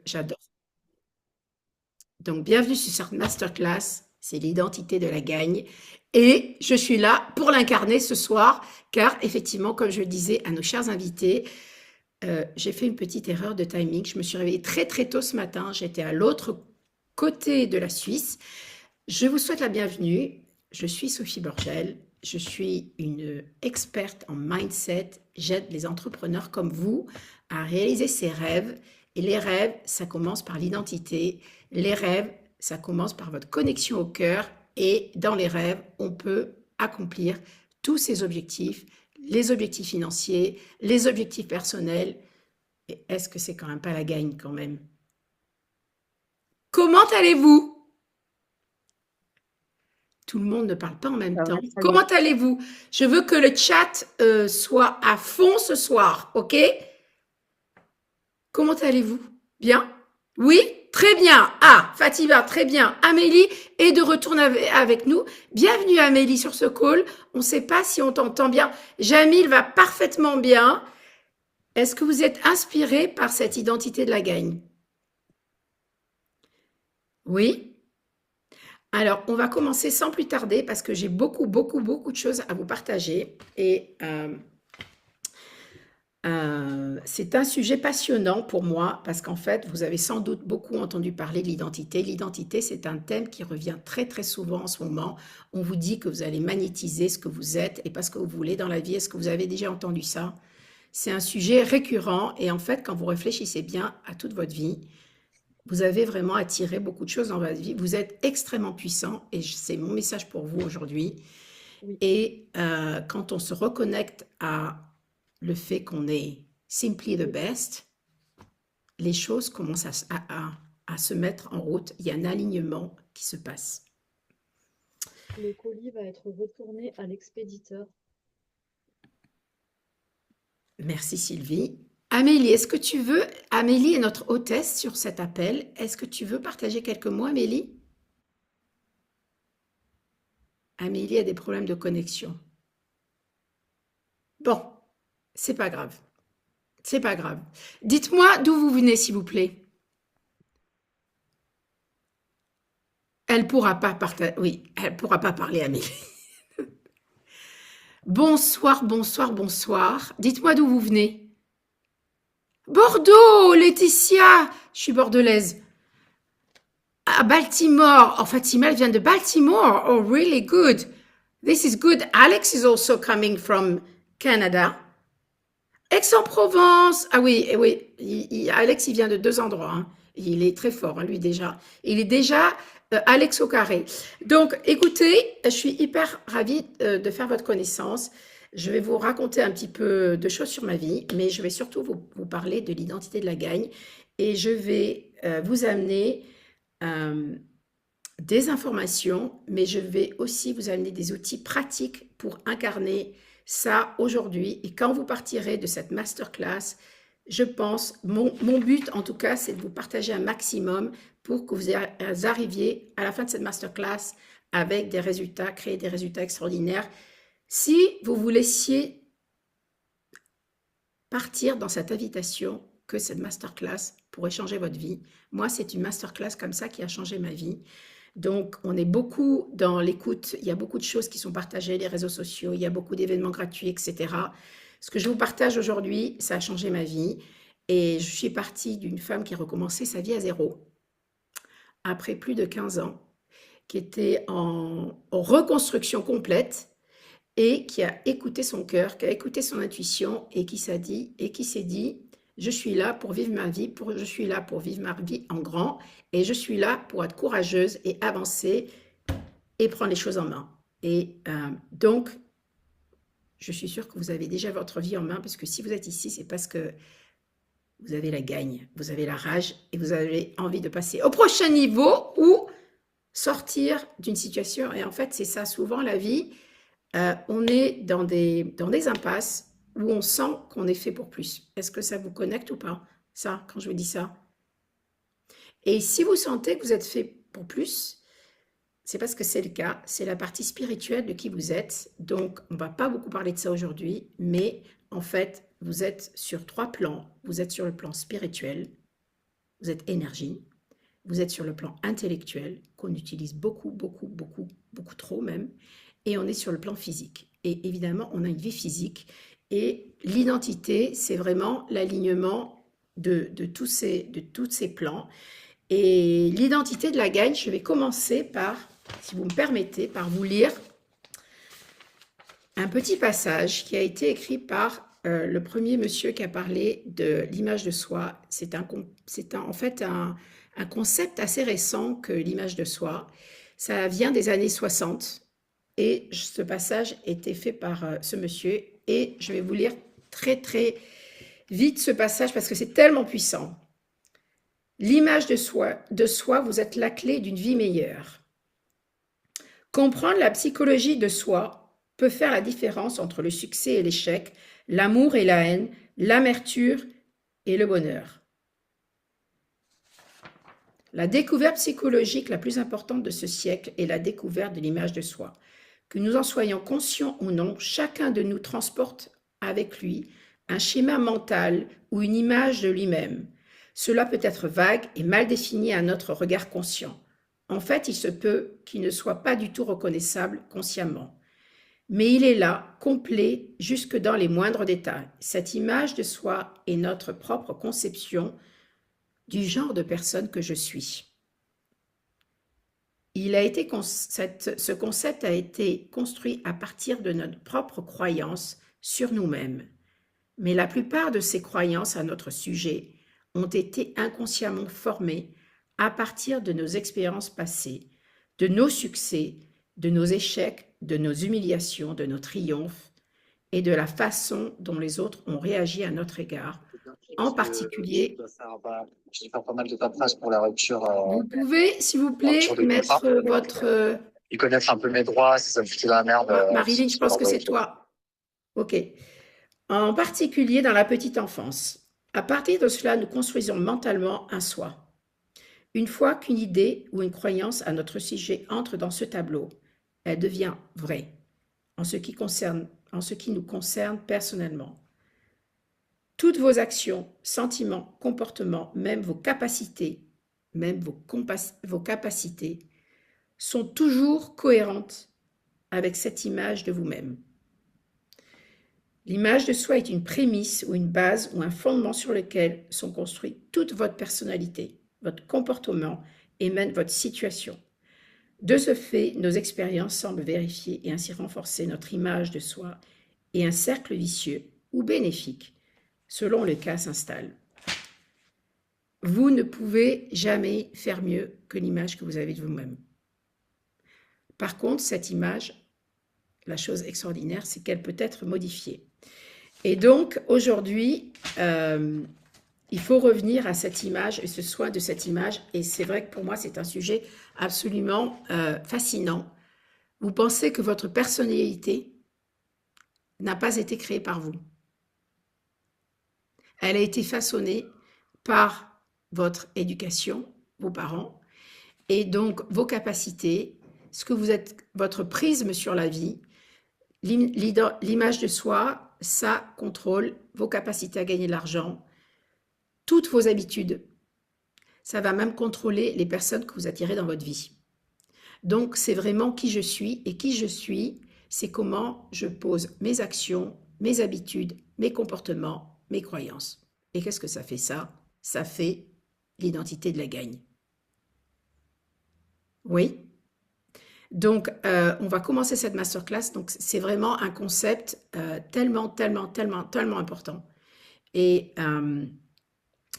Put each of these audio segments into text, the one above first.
J'adore. Donc, bienvenue sur cette masterclass. C'est l'identité de la gagne. Et je suis là pour l'incarner ce soir, car effectivement, comme je le disais à nos chers invités, j'ai fait une petite erreur de timing. Je me suis réveillée très très tôt ce matin. J'étais à l'autre côté de la Suisse. Je vous souhaite la bienvenue. Je suis Sophie Borgel. Je suis une experte en mindset. J'aide les entrepreneurs comme vous à réaliser ses rêves. Et les rêves, ça commence par l'identité. Les rêves, ça commence par votre connexion au cœur. Et dans les rêves, on peut accomplir tous ces objectifs, les objectifs financiers, les objectifs personnels. Et est-ce que c'est quand même pas la gagne quand même? Comment allez-vous? Tout le monde ne parle pas en même Ça va temps. très bien. Comment allez-vous? Je veux que le chat soit à fond ce soir, ok? Comment allez-vous? Bien? Oui? Très bien. Ah, Fatima, très bien. Amélie est de retour avec nous. Bienvenue Amélie sur ce call. On ne sait pas si on t'entend bien. Jamil va parfaitement bien. Est-ce que vous êtes inspiré par cette identité de la gagne? Oui? Alors, on va commencer sans plus tarder parce que j'ai beaucoup de choses à vous partager. Et c'est un sujet passionnant pour moi parce qu'en fait, vous avez sans doute beaucoup entendu parler de l'identité. L'identité, c'est un thème qui revient très très souvent en ce moment. On vous dit que vous allez magnétiser ce que vous êtes et pas ce que vous voulez dans la vie. Est-ce que vous avez déjà entendu ça? C'est un sujet récurrent et en fait, quand vous réfléchissez bien à toute votre vie, vous avez vraiment attiré beaucoup de choses dans votre vie. Vous êtes extrêmement puissant et c'est mon message pour vous aujourd'hui. Oui, Et quand on se reconnecte à le fait qu'on est simply the best, les choses commencent à se mettre en route. Il y a un alignement qui se passe. le colis va être retourné à l'expéditeur. Merci Sylvie. Amélie, est-ce que tu veux, Amélie est notre hôtesse sur cet appel, est-ce que tu veux partager quelques mots, Amélie? Amélie a des problèmes de connexion. Bon, c'est pas grave. C'est pas grave. Dites-moi d'où vous venez, s'il vous plaît. Elle pourra pas partager. Oui, elle pourra pas parler, Amélie. Bonsoir. Dites-moi d'où vous venez. Bordeaux, Laetitia. Je suis bordelaise. À Baltimore. Oh, Fatima, elle vient de Baltimore. Oh, really good. This is good. Alex is also coming from Canada. Aix-en-Provence. Ah oui, Alex, il vient de deux endroits, hein. Il est très fort, hein, lui déjà. Il est déjà Alex au carré. Donc, écoutez, je suis hyper ravie de faire votre connaissance. Je vais vous raconter un petit peu de choses sur ma vie, mais je vais surtout vous parler de l'identité de la gagne. Et je vais vous amener euh, des informations, mais je vais aussi vous amener des outils pratiques pour incarner ça aujourd'hui. Et quand vous partirez de cette masterclass, je pense, mon but en tout cas, c'est de vous partager un maximum pour que vous arriviez à la fin de cette masterclass avec des résultats, créer des résultats extraordinaires. Si vous vous laissiez partir dans cette invitation que cette masterclass pourrait changer votre vie, moi, c'est une masterclass comme ça qui a changé ma vie. Donc, on est beaucoup dans l'écoute. Il y a beaucoup de choses qui sont partagées, les réseaux sociaux, il y a beaucoup d'événements gratuits, etc. Ce que je vous partage aujourd'hui, ça a changé ma vie. Et je suis partie d'une femme qui a recommencé sa vie à zéro, après plus de 15 ans, qui était en reconstruction complète et qui a écouté son cœur, qui a écouté son intuition et qui s'est dit, je suis là pour vivre ma vie, je suis là pour vivre ma vie en grand et je suis là pour être courageuse et avancer et prendre les choses en main. Et donc, je suis sûre que vous avez déjà votre vie en main parce que si vous êtes ici, c'est parce que vous avez la gagne, vous avez la rage et vous avez envie de passer au prochain niveau ou sortir d'une situation. Et en fait, c'est ça souvent la vie. On est dans des impasses où on sent qu'on est fait pour plus. Est-ce que ça vous connecte ou pas, ça, quand je vous dis ça? Et si vous sentez que vous êtes fait pour plus, c'est parce que c'est le cas. C'est la partie spirituelle de qui vous êtes. Donc, on ne va pas beaucoup parler de ça aujourd'hui, mais en fait, vous êtes sur trois plans. Vous êtes sur le plan spirituel, vous êtes énergie, vous êtes sur le plan intellectuel, qu'on utilise beaucoup, beaucoup, beaucoup, beaucoup trop même, et on est sur le plan physique. Et évidemment, on a une vie physique, et l'identité, c'est vraiment l'alignement de tous ces plans. Et l'identité de la gagne, je vais commencer par, si vous me permettez, par vous lire un petit passage qui a été écrit par le premier monsieur qui a parlé de l'image de soi. C'est en fait un concept assez récent que l'image de soi. Ça vient des années 60 et ce passage a été fait par ce monsieur et je vais vous lire très très vite ce passage parce que c'est tellement puissant. L'image de soi, vous êtes la clé d'une vie meilleure. Comprendre la psychologie de soi peut faire la différence entre le succès et l'échec, l'amour et la haine, l'amertume et le bonheur. La découverte psychologique la plus importante de ce siècle est la découverte de l'image de soi. Que nous en soyons conscients ou non, chacun de nous transporte avec lui un schéma mental ou une image de lui-même. Cela peut être vague et mal défini à notre regard conscient. En fait, il se peut qu'il ne soit pas du tout reconnaissable consciemment. Mais il est là, complet, jusque dans les moindres détails. Cette image de soi est notre propre conception du genre de personne que je suis. Ce concept a été construit à partir de notre propre croyance sur nous-mêmes. Mais la plupart de ces croyances à notre sujet ont été inconsciemment formées à partir de nos expériences passées, de nos succès, de nos échecs, de nos humiliations, de nos triomphes et de la façon dont les autres ont réagi à notre égard. En particulier, je vais faire pas mal de paperasse pour la rupture. Vous pouvez, s'il vous plaît, mettre votre... Ils connaissent un peu mes droits, si ça me fout la merde. Marilyn, je pense que c'est toi. Ok. En particulier dans la petite enfance. À partir de cela, nous construisons mentalement un soi. Une fois qu'une idée ou une croyance à notre sujet entre dans ce tableau, elle devient vraie en ce qui nous concerne personnellement. Toutes vos actions, sentiments, comportements, même vos capacités, sont toujours cohérentes avec cette image de vous-même. L'image de soi est une prémisse ou une base ou un fondement sur lequel sont construites toute votre personnalité, votre comportement et même votre situation. De ce fait, nos expériences semblent vérifier et ainsi renforcer notre image de soi et un cercle vicieux ou bénéfique, selon le cas, s'installe. Vous ne pouvez jamais faire mieux que l'image que vous avez de vous-même. Par contre, cette image, la chose extraordinaire, c'est qu'elle peut être modifiée. Et donc, aujourd'hui, il faut revenir à cette image et ce soin de cette image. Et c'est vrai que pour moi, c'est un sujet absolument fascinant. Vous pensez que votre personnalité n'a pas été créée par vous. Elle a été façonnée par votre éducation, vos parents, et donc vos capacités, ce que vous êtes, votre prisme sur la vie, l'image de soi, ça contrôle vos capacités à gagner de l'argent, toutes vos habitudes. Ça va même contrôler les personnes que vous attirez dans votre vie. Donc, c'est vraiment qui je suis. Et qui je suis, c'est comment je pose mes actions, mes habitudes, mes comportements, mes croyances. Et qu'est-ce que ça fait ça? Ça fait l'identité de la gagne. Oui? Donc, on va commencer cette masterclass. Donc, c'est vraiment un concept tellement important. Et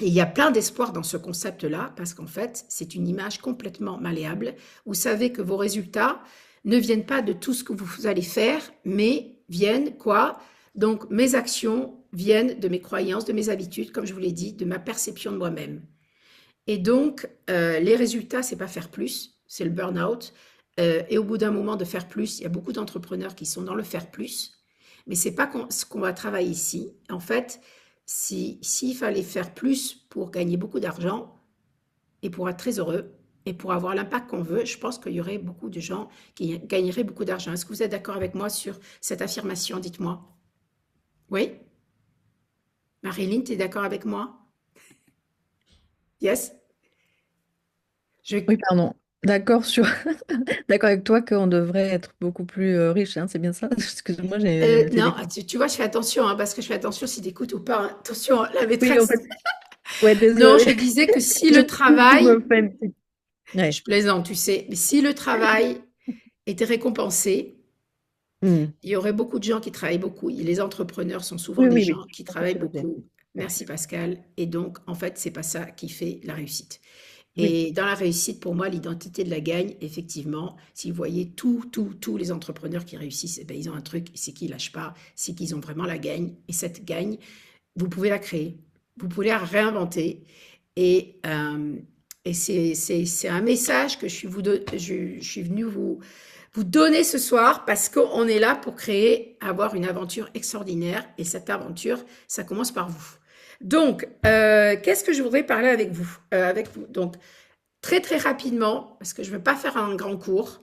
il y a plein d'espoir dans ce concept-là, parce qu'en fait, c'est une image complètement malléable. Vous savez que vos résultats ne viennent pas de tout ce que vous allez faire, mais viennent quoi? Donc, mes actions viennent de mes croyances, de mes habitudes, comme je vous l'ai dit, de ma perception de moi-même. Et donc, les résultats, c'est pas faire plus, c'est le burn-out. Et au bout d'un moment de faire plus, il y a beaucoup d'entrepreneurs qui sont dans le faire plus, mais c'est pas ce qu'on va travailler ici. En fait, s'il fallait faire plus pour gagner beaucoup d'argent et pour être très heureux et pour avoir l'impact qu'on veut, je pense qu'il y aurait beaucoup de gens qui gagneraient beaucoup d'argent. Est-ce que vous êtes d'accord avec moi sur cette affirmation? Dites-moi. Oui? Marilyn, tu es d'accord avec moi? Yes? Je... Oui, pardon. D'accord d'accord avec toi qu'on devrait être beaucoup plus riche, hein, c'est bien ça? Excuse-moi, j'ai Non, des... tu vois, je fais attention, hein, parce que je fais attention si tu écoutes ou pas, hein. Attention, la Oui, en maîtresse. fait, ouais, Non, je désolée. disais que si Je le tu travail, me fais une petite... je Ouais. plaisante, tu sais, mais si le travail était récompensé, Hmm. il y aurait beaucoup de gens qui travaillent beaucoup. Les entrepreneurs sont souvent Oui, des oui, oui. gens qui Je comprends travaillent tout à fait. beaucoup. Ouais. Merci Pascal. Et donc, en fait, c'est pas ça qui fait la réussite. Oui, Et dans la réussite, pour moi, l'identité de la gagne, effectivement, si vous voyez tous les entrepreneurs qui réussissent, eh ben, ils ont un truc, c'est qu'ils lâchent pas, c'est qu'ils ont vraiment la gagne. Et cette gagne, vous pouvez la créer, vous pouvez la réinventer. Et, euh, et c'est un message que je suis venue vous donner ce soir parce qu'on est là pour créer, avoir une aventure extraordinaire. Et cette aventure, ça commence par vous. Donc, qu'est-ce que je voudrais parler avec vous. Donc, très très rapidement, parce que je ne veux pas faire un grand cours,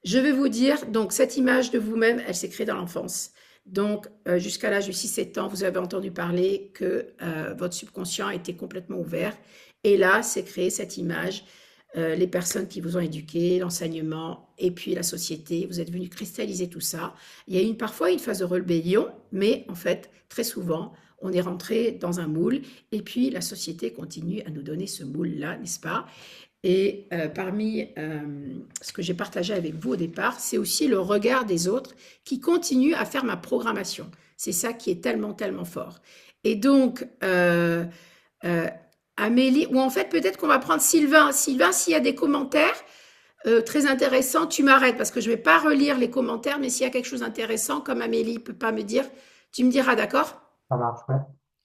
je vais vous dire, donc cette image de vous-même, elle s'est créée dans l'enfance. Donc, jusqu'à l'âge de 6-7 ans, vous avez entendu parler que votre subconscient était complètement ouvert. Et là, c'est créé cette image. Les personnes qui vous ont éduqué, l'enseignement et puis la société, vous êtes venu cristalliser tout ça. Il y a eu parfois une phase de rébellion, mais en fait, très souvent, on est rentré dans un moule et puis la société continue à nous donner ce moule-là, n'est-ce pas? Et parmi ce que j'ai partagé avec vous au départ, c'est aussi le regard des autres qui continue à faire ma programmation. C'est ça qui est tellement, tellement fort. Et donc, euh, Amélie, ou en fait, peut-être qu'on va prendre Sylvain. Sylvain, s'il y a des commentaires très intéressants, tu m'arrêtes parce que je ne vais pas relire les commentaires, mais s'il y a quelque chose d'intéressant, comme Amélie ne peut pas me dire, tu me diras, d'accord? Ça marche, ouais.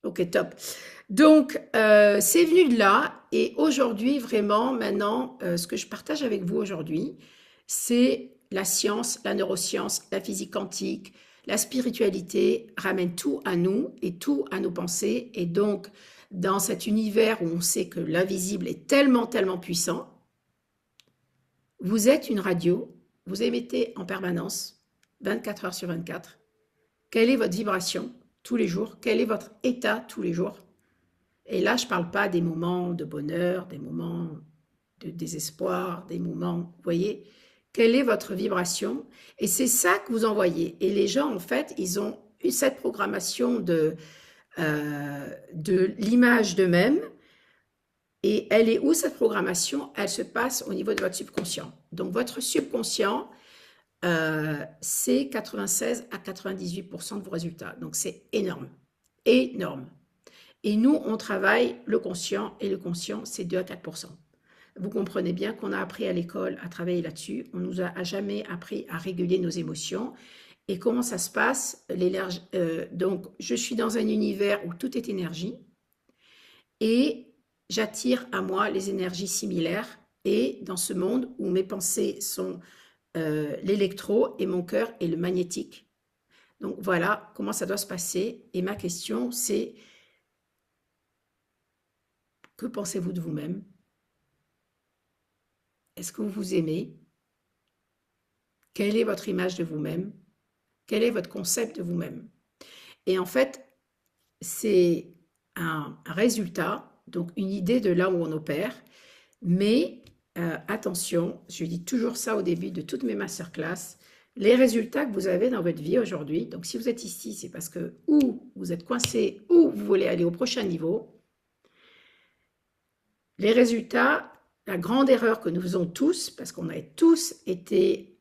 Ok, top. Donc, c'est venu de là. Et aujourd'hui, vraiment, maintenant, ce que je partage avec vous aujourd'hui, c'est la science, la neuroscience, la physique quantique, la spiritualité ramène tout à nous et tout à nos pensées. Et donc, dans cet univers où on sait que l'invisible est tellement, tellement puissant, vous êtes une radio, vous émettez en permanence, 24 heures sur 24. Quelle est votre vibration tous les jours? Quel est votre état tous les jours? Et là, je ne parle pas des moments de bonheur, des moments de désespoir, des moments, vous voyez, quelle est votre vibration? Et c'est ça que vous envoyez. Et les gens, en fait, ils ont eu cette programmation de l'image d'eux-mêmes. Et elle est où cette programmation? Elle se passe au niveau de votre subconscient. Donc, votre subconscient, c'est 96 à 98% de vos résultats. Donc, c'est énorme. Énorme. Et nous, on travaille le conscient, et le conscient, c'est 2 à 4%. Vous comprenez bien qu'on a appris à l'école à travailler là-dessus. On nous a jamais appris à réguler nos émotions. Et comment ça se passe? Donc, je suis dans un univers où tout est énergie et j'attire à moi les énergies similaires. Et dans ce monde où mes pensées sont l'électro et mon cœur est le magnétique. Donc voilà comment ça doit se passer. Et ma question, c'est que pensez-vous de vous-même? Est-ce que vous vous aimez? Quelle est votre image de vous-même? Quel est votre concept de vous-même? Et en fait, c'est un résultat, donc une idée de là où on opère. Mais attention, je dis toujours ça au début de toutes mes masterclass, les résultats que vous avez dans votre vie aujourd'hui, donc si vous êtes ici, c'est parce que ou vous êtes coincé ou vous voulez aller au prochain niveau. Les résultats, la grande erreur que nous faisons tous, parce qu'on a tous été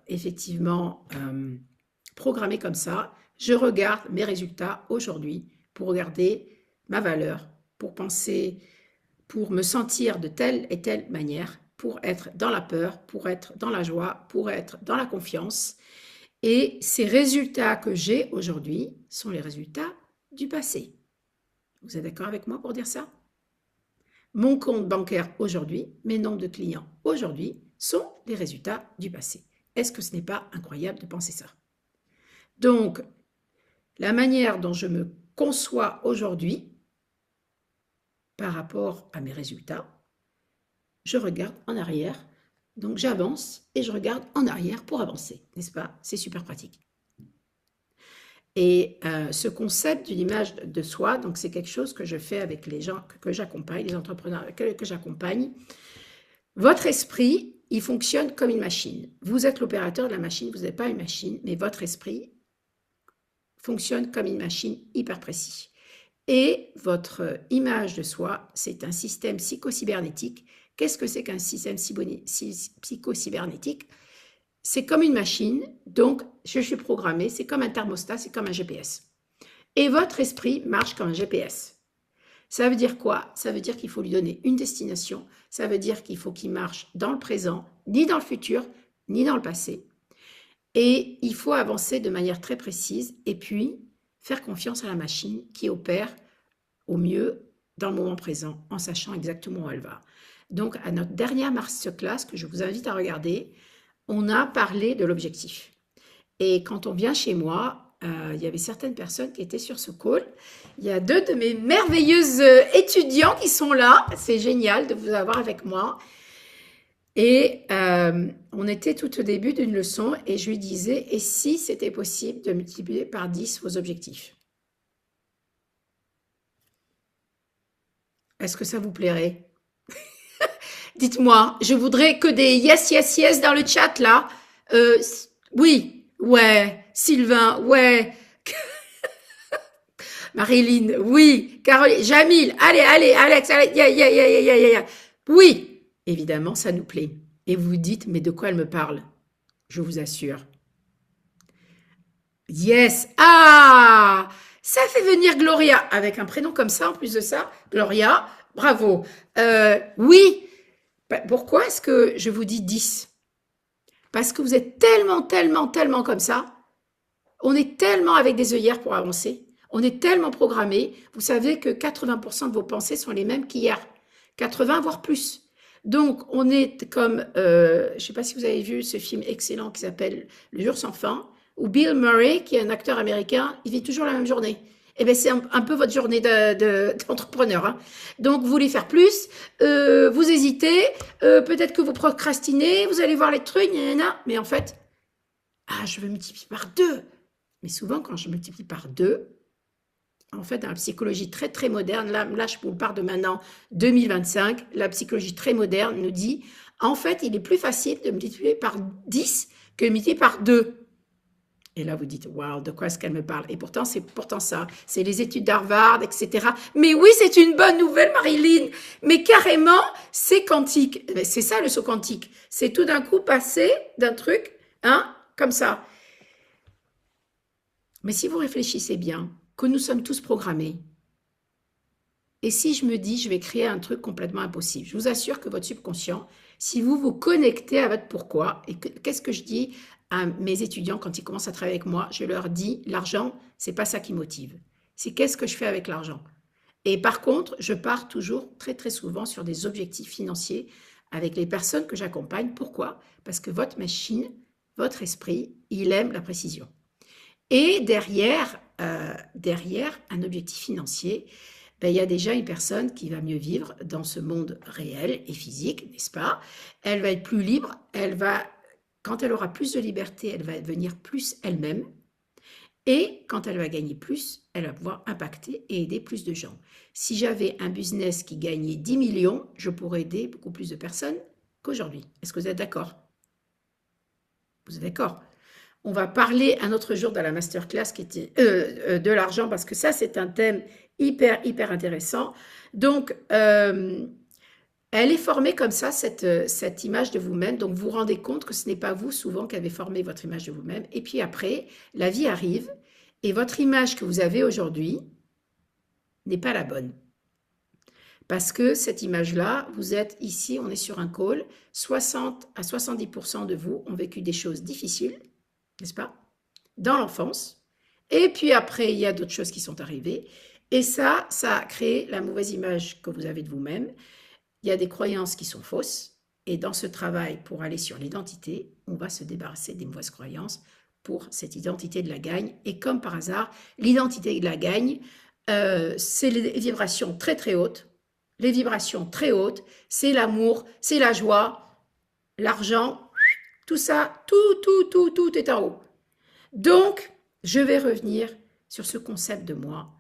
effectivement programmés comme ça, je regarde mes résultats aujourd'hui pour regarder ma valeur, pour penser, pour me sentir de telle et telle manière, pour être dans la peur, pour être dans la joie, pour être dans la confiance. Et ces résultats que j'ai aujourd'hui sont les résultats du passé. Vous êtes d'accord avec moi pour dire ça? Mon compte bancaire aujourd'hui, mes nombres de clients aujourd'hui sont les résultats du passé. Est-ce que ce n'est pas incroyable de penser ça? Donc, la manière dont je me conçois aujourd'hui par rapport à mes résultats, je regarde en arrière. Donc, j'avance et je regarde en arrière pour avancer, n'est-ce pas? C'est super pratique. Et ce concept d'une image de soi, donc c'est quelque chose que je fais avec les gens que j'accompagne, les entrepreneurs que j'accompagne. Votre esprit, il fonctionne comme une machine. Vous êtes l'opérateur de la machine, vous n'êtes pas une machine, mais votre esprit fonctionne comme une machine hyper précis. Et votre image de soi, c'est un système psychocybernétique. Qu'est-ce que c'est qu'un système psychocybernétique? C'est comme une machine, donc je suis programmée, c'est comme un thermostat, c'est comme un GPS. Et votre esprit marche comme un GPS. Ça veut dire quoi? Ça veut dire qu'il faut lui donner une destination, ça veut dire qu'il faut qu'il marche dans le présent, ni dans le futur, ni dans le passé. Et il faut avancer de manière très précise et puis faire confiance à la machine qui opère au mieux dans le moment présent en sachant exactement où elle va. Donc, à notre dernière masterclass que je vous invite à regarder, on a parlé de l'objectif. Et quand on vient chez moi, il y avait certaines personnes qui étaient sur ce call. Il y a 2 de mes merveilleuses étudiants qui sont là. C'est génial de vous avoir avec moi. Et on était tout au début d'une leçon et je lui disais, et si c'était possible de multiplier par 10 vos objectifs? Est-ce que ça vous plairait? Dites-moi, je voudrais que des yes, yes, yes dans le chat là. Oui, ouais, Sylvain, ouais. Marilyn, oui. Caroline, Jamil, allez, Alex, allez, ya. Oui, évidemment, ça nous plaît. Et vous vous dites, mais de quoi elle me parle? Je vous assure. Yes, ah, ça fait venir Gloria, avec un prénom comme ça, en plus de ça, Gloria, bravo. Oui. Pourquoi est-ce que je vous dis 10? Parce que vous êtes tellement comme ça. On est tellement avec des œillères pour avancer. On est tellement programmé. Vous savez que 80% de vos pensées sont les mêmes qu'hier. 80, voire plus. Donc, on est comme, je ne sais pas si vous avez vu ce film excellent qui s'appelle Le jour sans fin, où Bill Murray, qui est un acteur américain, il vit toujours la même journée. Eh bien, c'est un peu votre journée d'entrepreneur. Hein. Donc, vous voulez faire plus, vous hésitez, peut-être que vous procrastinez, vous allez voir les trucs, mais en fait, je veux multiplier par 2. Mais souvent, quand je multiplie par 2, en fait, dans la psychologie très moderne, là je vous parle de maintenant 2025, la psychologie très moderne nous dit, en fait, il est plus facile de multiplier par 10 que de multiplier par 2. Et là, vous dites, waouh, de quoi est-ce qu'elle me parle? Et pourtant, c'est pourtant ça. C'est les études d'Harvard, etc. Mais oui, c'est une bonne nouvelle, Marilyn. Mais carrément, c'est quantique. C'est ça, le saut quantique. C'est tout d'un coup passer d'un truc, comme ça. Mais si vous réfléchissez bien, que nous sommes tous programmés, et si je me dis, je vais créer un truc complètement impossible, je vous assure que votre subconscient, si vous vous connectez à votre pourquoi, et qu'est-ce que je dis à mes étudiants quand ils commencent à travailler avec moi, je leur dis, l'argent, c'est pas ça qui motive. C'est qu'est-ce que je fais avec l'argent. Et par contre, je pars toujours très souvent sur des objectifs financiers avec les personnes que j'accompagne. Pourquoi? Parce que votre machine, votre esprit, il aime la précision. Et derrière un objectif financier, il y a déjà une personne qui va mieux vivre dans ce monde réel et physique, n'est-ce pas? Elle va être plus libre, quand elle aura plus de liberté, elle va devenir plus elle-même. Et quand elle va gagner plus, elle va pouvoir impacter et aider plus de gens. Si j'avais un business qui gagnait 10 millions, je pourrais aider beaucoup plus de personnes qu'aujourd'hui. Est-ce que vous êtes d'accord? Vous êtes d'accord? On va parler un autre jour dans la masterclass qui était de l'argent parce que ça, c'est un thème hyper intéressant. Donc, elle est formée comme ça, cette image de vous-même. Donc, vous vous rendez compte que ce n'est pas vous souvent qui avez formé votre image de vous-même. Et puis après, la vie arrive et votre image que vous avez aujourd'hui n'est pas la bonne. Parce que cette image-là, vous êtes ici, on est sur un call, 60 à 70% de vous ont vécu des choses difficiles, n'est-ce pas? Dans l'enfance. Et puis après, il y a d'autres choses qui sont arrivées. Et ça a créé la mauvaise image que vous avez de vous-même. Il y a des croyances qui sont fausses. Et dans ce travail, pour aller sur l'identité, on va se débarrasser des mauvaises croyances pour cette identité de la gagne. Et comme par hasard, l'identité de la gagne, c'est les vibrations très hautes. Les vibrations très hautes, c'est l'amour, c'est la joie, l'argent, tout ça, tout est en haut. Donc, je vais revenir sur ce concept de moi.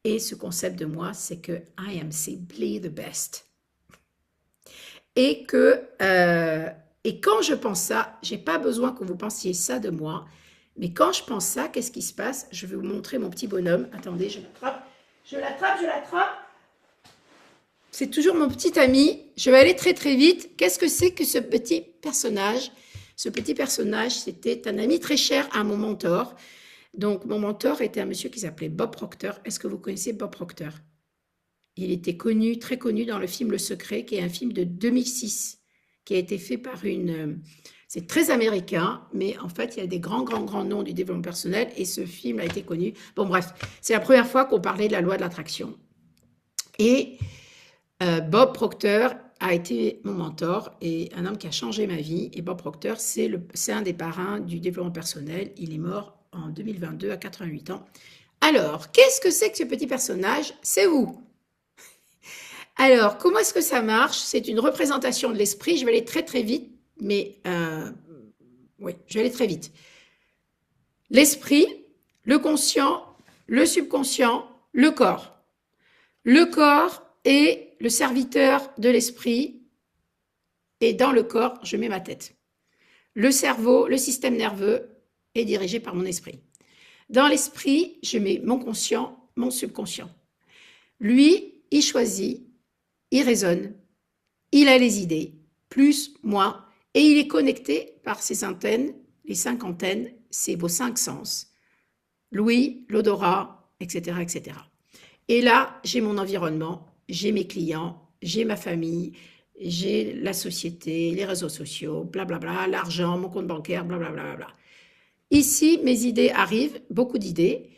Et ce concept de moi, c'est que I am simply the best. Et quand je pense ça, j'ai pas besoin que vous pensiez ça de moi. Mais quand je pense ça, qu'est-ce qui se passe? Je vais vous montrer mon petit bonhomme. Attendez, je l'attrape. Je l'attrape, je l'attrape. C'est toujours mon petit ami. Je vais aller très très vite. Qu'est-ce que c'est que ce petit personnage? Ce petit personnage, c'était un ami très cher à mon mentor. Donc, mon mentor était un monsieur qui s'appelait Bob Proctor. Est-ce que vous connaissez Bob Proctor? Il était connu, très connu dans le film Le Secret, qui est un film de 2006, qui a été fait par une... C'est très américain, mais en fait, il y a des grands noms du développement personnel et ce film a été connu. Bon, bref, c'est la première fois qu'on parlait de la loi de l'attraction. Et Bob Proctor a été mon mentor et un homme qui a changé ma vie. Et Bob Proctor, c'est un des parrains du développement personnel. Il est mort en 2022 à 88 ans. Alors, qu'est-ce que c'est que ce petit personnage? C'est vous. Alors, comment est-ce que ça marche? C'est une représentation de l'esprit. Je vais aller très très vite, mais oui, je vais aller très vite. L'esprit, le conscient, le subconscient, le corps. Le corps est le serviteur de l'esprit et dans le corps, je mets ma tête. Le cerveau, le système nerveux est dirigé par mon esprit. Dans l'esprit, je mets mon conscient, mon subconscient. Lui, il choisit, il raisonne, il a les idées, plus, moins, et il est connecté par ses antennes, les 5 antennes, c'est vos 5 sens, l'ouïe, l'odorat, etc., etc. Et là, j'ai mon environnement, j'ai mes clients, j'ai ma famille, j'ai la société, les réseaux sociaux, blablabla, l'argent, mon compte bancaire, blablabla. Ici, mes idées arrivent, beaucoup d'idées.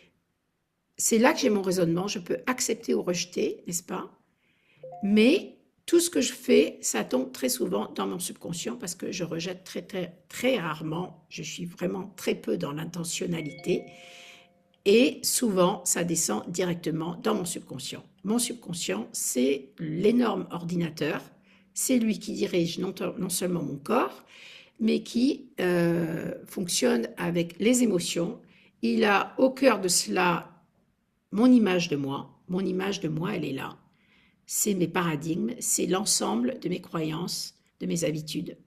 C'est là que j'ai mon raisonnement, je peux accepter ou rejeter, n'est-ce pas? Mais tout ce que je fais, ça tombe très souvent dans mon subconscient parce que je rejette très, très, très rarement. Je suis vraiment très peu dans l'intentionnalité. Et souvent, ça descend directement dans mon subconscient. Mon subconscient, c'est l'énorme ordinateur. C'est lui qui dirige non seulement mon corps, mais qui fonctionne avec les émotions. Il a au cœur de cela mon image de moi. Mon image de moi, elle est là. C'est mes paradigmes, c'est l'ensemble de mes croyances, de mes habitudes.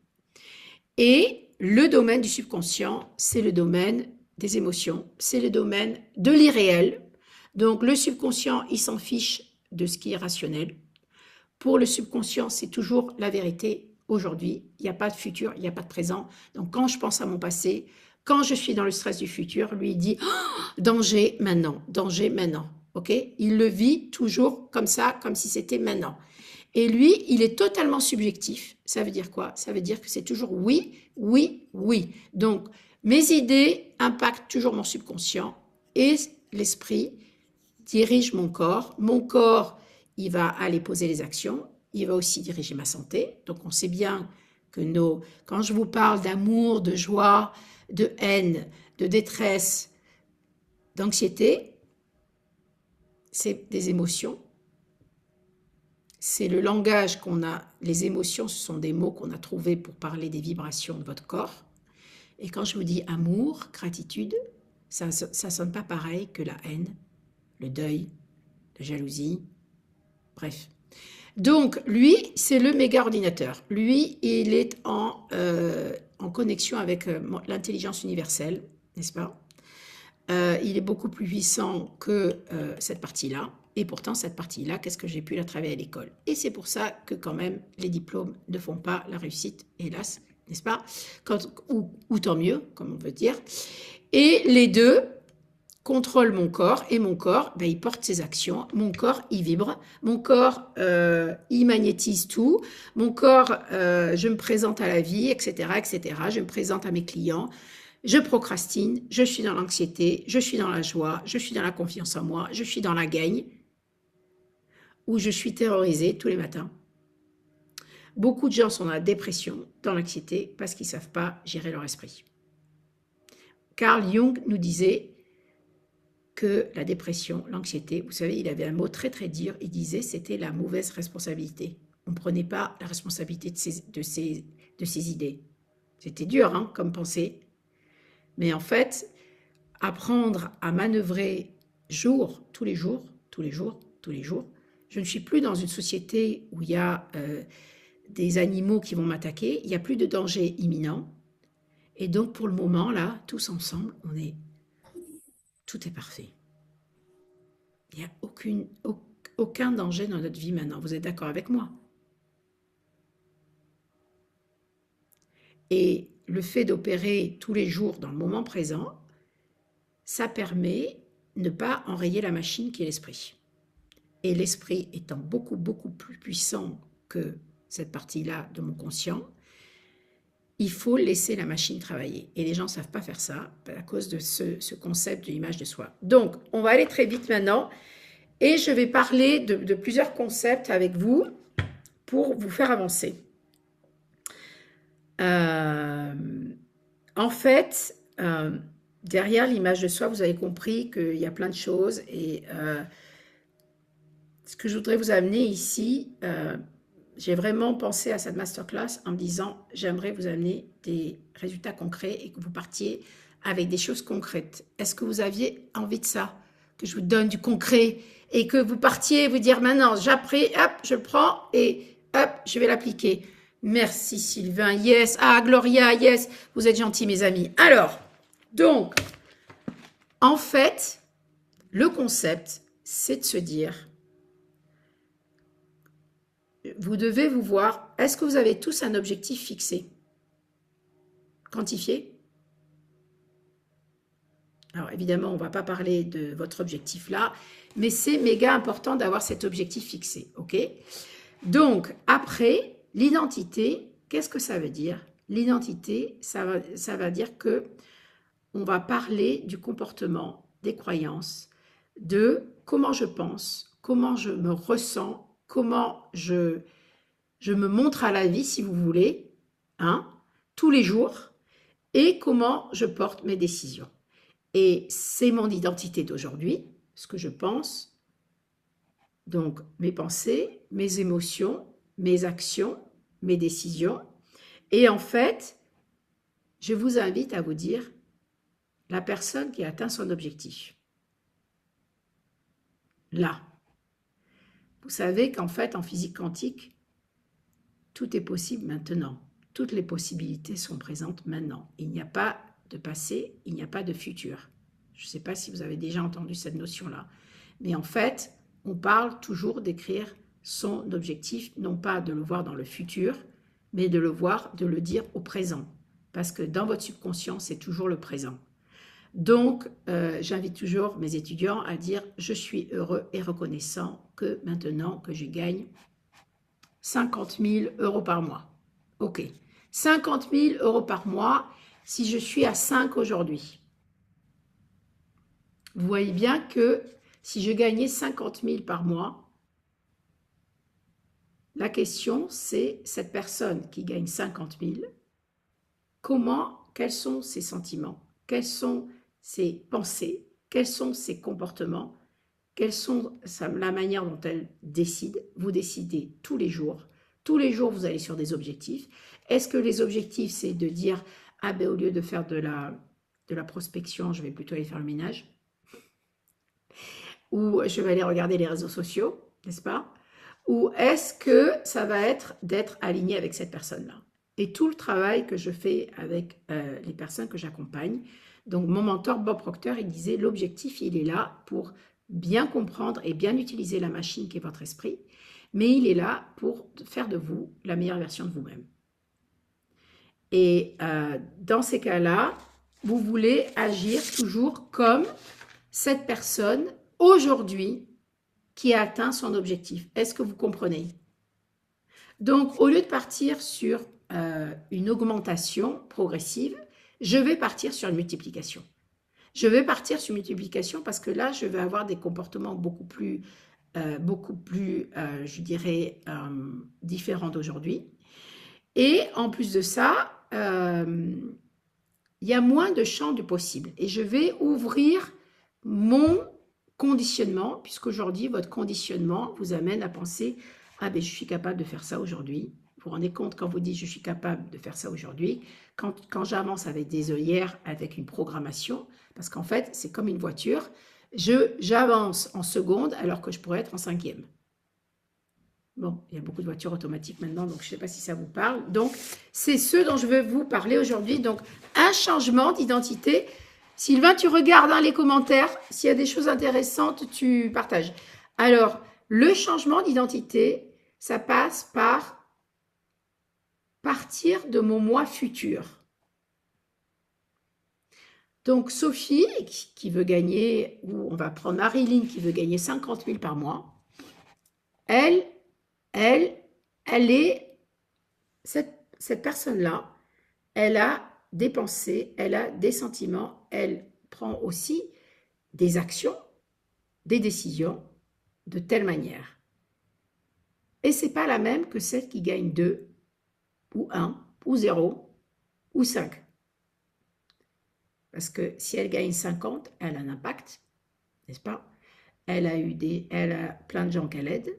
Et le domaine du subconscient, c'est le domaine des émotions, c'est le domaine de l'irréel. Donc le subconscient, il s'en fiche de ce qui est rationnel. Pour le subconscient, c'est toujours la vérité aujourd'hui. Il n'y a pas de futur, il n'y a pas de présent. Donc quand je pense à mon passé, quand je suis dans le stress du futur, lui il dit oh, danger maintenant, danger maintenant. Okay? Il le vit toujours comme ça, comme si c'était maintenant. Et lui, il est totalement subjectif. Ça veut dire quoi? Ça veut dire que c'est toujours oui, oui, oui. Donc, mes idées impactent toujours mon subconscient et l'esprit dirige mon corps. Mon corps, il va aller poser les actions. Il va aussi diriger ma santé. Donc, on sait bien que quand je vous parle d'amour, de joie, de haine, de détresse, d'anxiété, c'est des émotions. C'est le langage qu'on a. Les émotions, ce sont des mots qu'on a trouvés pour parler des vibrations de votre corps. Et quand je vous dis amour, gratitude, ça ne sonne pas pareil que la haine, le deuil, la jalousie, bref. Donc, lui, c'est le méga ordinateur. Lui, il est en connexion avec l'intelligence universelle, n'est-ce pas? Il est beaucoup plus puissant que cette partie-là. Et pourtant, cette partie-là, qu'est-ce que j'ai pu la travailler à l'école? Et c'est pour ça que quand même, les diplômes ne font pas la réussite, hélas, n'est-ce pas? Ou tant mieux, comme on veut dire. Et les deux contrôlent mon corps. Et mon corps, ben, il porte ses actions. Mon corps, il vibre. Mon corps, il magnétise tout. Mon corps, je me présente à la vie, etc., etc. Je me présente à mes clients. Je procrastine, je suis dans l'anxiété, je suis dans la joie, je suis dans la confiance en moi, je suis dans la gagne, ou je suis terrorisée tous les matins. Beaucoup de gens sont dans la dépression, dans l'anxiété, parce qu'ils ne savent pas gérer leur esprit. Carl Jung nous disait que la dépression, l'anxiété, vous savez, il avait un mot très très dur, il disait c'était la mauvaise responsabilité. On ne prenait pas la responsabilité de ses idées. C'était dur hein, comme pensée. Mais en fait, apprendre à manœuvrer jours, tous les jours, tous les jours, tous les jours. Je ne suis plus dans une société où il y a des animaux qui vont m'attaquer, il n'y a plus de danger imminent. Et donc, pour le moment, là, tous ensemble, tout est parfait. Il n'y a aucun danger dans notre vie maintenant. Vous êtes d'accord avec moi? Et le fait d'opérer tous les jours dans le moment présent, ça permet de ne pas enrayer la machine qui est l'esprit. Et l'esprit étant beaucoup, beaucoup plus puissant que cette partie-là de mon conscient, il faut laisser la machine travailler. Et les gens ne savent pas faire ça à cause de ce concept de l'image de soi. Donc, on va aller très vite maintenant. Et je vais parler de plusieurs concepts avec vous pour vous faire avancer. En fait, derrière l'image de soi, vous avez compris qu'il y a plein de choses. Et ce que je voudrais vous amener ici, j'ai vraiment pensé à cette masterclass en me disant, j'aimerais vous amener des résultats concrets et que vous partiez avec des choses concrètes. Est-ce que vous aviez envie de ça? Que je vous donne du concret et que vous partiez vous dire, maintenant, j'apprends, hop, je le prends et hop, je vais l'appliquer. Merci Sylvain, yes. Ah, Gloria, yes. Vous êtes gentils, mes amis. Alors, donc, en fait, le concept, c'est de se dire, vous devez vous voir, est-ce que vous avez tous un objectif fixé? Quantifié? Alors, évidemment, on ne va pas parler de votre objectif là, mais c'est méga important d'avoir cet objectif fixé, ok? Donc, après, l'identité, qu'est-ce que ça veut dire? L'identité, ça va dire que on va parler du comportement, des croyances, de comment je pense, comment je me ressens, comment je me montre à la vie, si vous voulez, hein, tous les jours, et comment je porte mes décisions. Et c'est mon identité d'aujourd'hui, ce que je pense, donc mes pensées, mes émotions, mes actions, mes décisions. Et en fait, je vous invite à vous dire la personne qui a atteint son objectif. Là. Vous savez qu'en fait, en physique quantique, tout est possible maintenant. Toutes les possibilités sont présentes maintenant. Il n'y a pas de passé, il n'y a pas de futur. Je ne sais pas si vous avez déjà entendu cette notion-là. Mais en fait, on parle toujours d'écrire son objectif, non pas de le voir dans le futur, mais de le voir, de le dire au présent. Parce que dans votre subconscient, c'est toujours le présent. Donc, j'invite toujours mes étudiants à dire « Je suis heureux et reconnaissant que maintenant que je gagne 50 000 € par mois. » Ok, 50 000 € par mois si je suis à 5 aujourd'hui. Vous voyez bien que si je gagnais 50 000 par mois, la question c'est cette personne qui gagne 50 000, quels sont ses sentiments? Quels sont ses pensées, quels sont ses comportements, quelle sont la manière dont elle décide. Vous décidez tous les jours. Tous les jours, vous allez sur des objectifs. Est-ce que les objectifs, c'est de dire « Ah ben au lieu de faire de la prospection, je vais plutôt aller faire le ménage » ou « Je vais aller regarder les réseaux sociaux », n'est-ce pas? Ou est-ce que ça va être d'être aligné avec cette personne-là? Et tout le travail que je fais avec les personnes que j'accompagne. Donc, mon mentor Bob Proctor, il disait l'objectif, il est là pour bien comprendre et bien utiliser la machine qui est votre esprit, mais il est là pour faire de vous la meilleure version de vous-même. Et dans ces cas-là, vous voulez agir toujours comme cette personne aujourd'hui qui a atteint son objectif. Est-ce que vous comprenez? Donc, au lieu de partir sur une augmentation progressive, je vais partir sur une multiplication. Je vais partir sur une multiplication parce que là, je vais avoir des comportements beaucoup plus, je dirais, différents d'aujourd'hui. Et en plus de ça, il y a moins de champs du possible. Et je vais ouvrir mon conditionnement, puisqu'aujourd'hui, votre conditionnement vous amène à penser « Ah ben, je suis capable de faire ça aujourd'hui ». Vous vous rendez compte quand vous dites « je suis capable de faire ça aujourd'hui », quand j'avance avec des œillères, avec une programmation, parce qu'en fait, c'est comme une voiture, J'avance en seconde alors que je pourrais être en cinquième. Bon, il y a beaucoup de voitures automatiques maintenant, donc je ne sais pas si ça vous parle. Donc, c'est ce dont je veux vous parler aujourd'hui. Donc, un changement d'identité. Sylvain, tu regardes hein, les commentaires. S'il y a des choses intéressantes, tu partages. Alors, le changement d'identité, ça passe par partir de mon moi futur. Donc, Sophie, qui veut gagner, ou on va prendre Marilyn, qui veut gagner 50 000 par mois, elle est, cette personne-là, elle a des pensées, elle a des sentiments, elle prend aussi des actions, des décisions de telle manière. Et ce n'est pas la même que celle qui gagne 2, ou 1, ou 0, ou 5. Parce que si elle gagne 50, elle a un impact, n'est-ce pas? Elle a plein de gens qu'elle aide,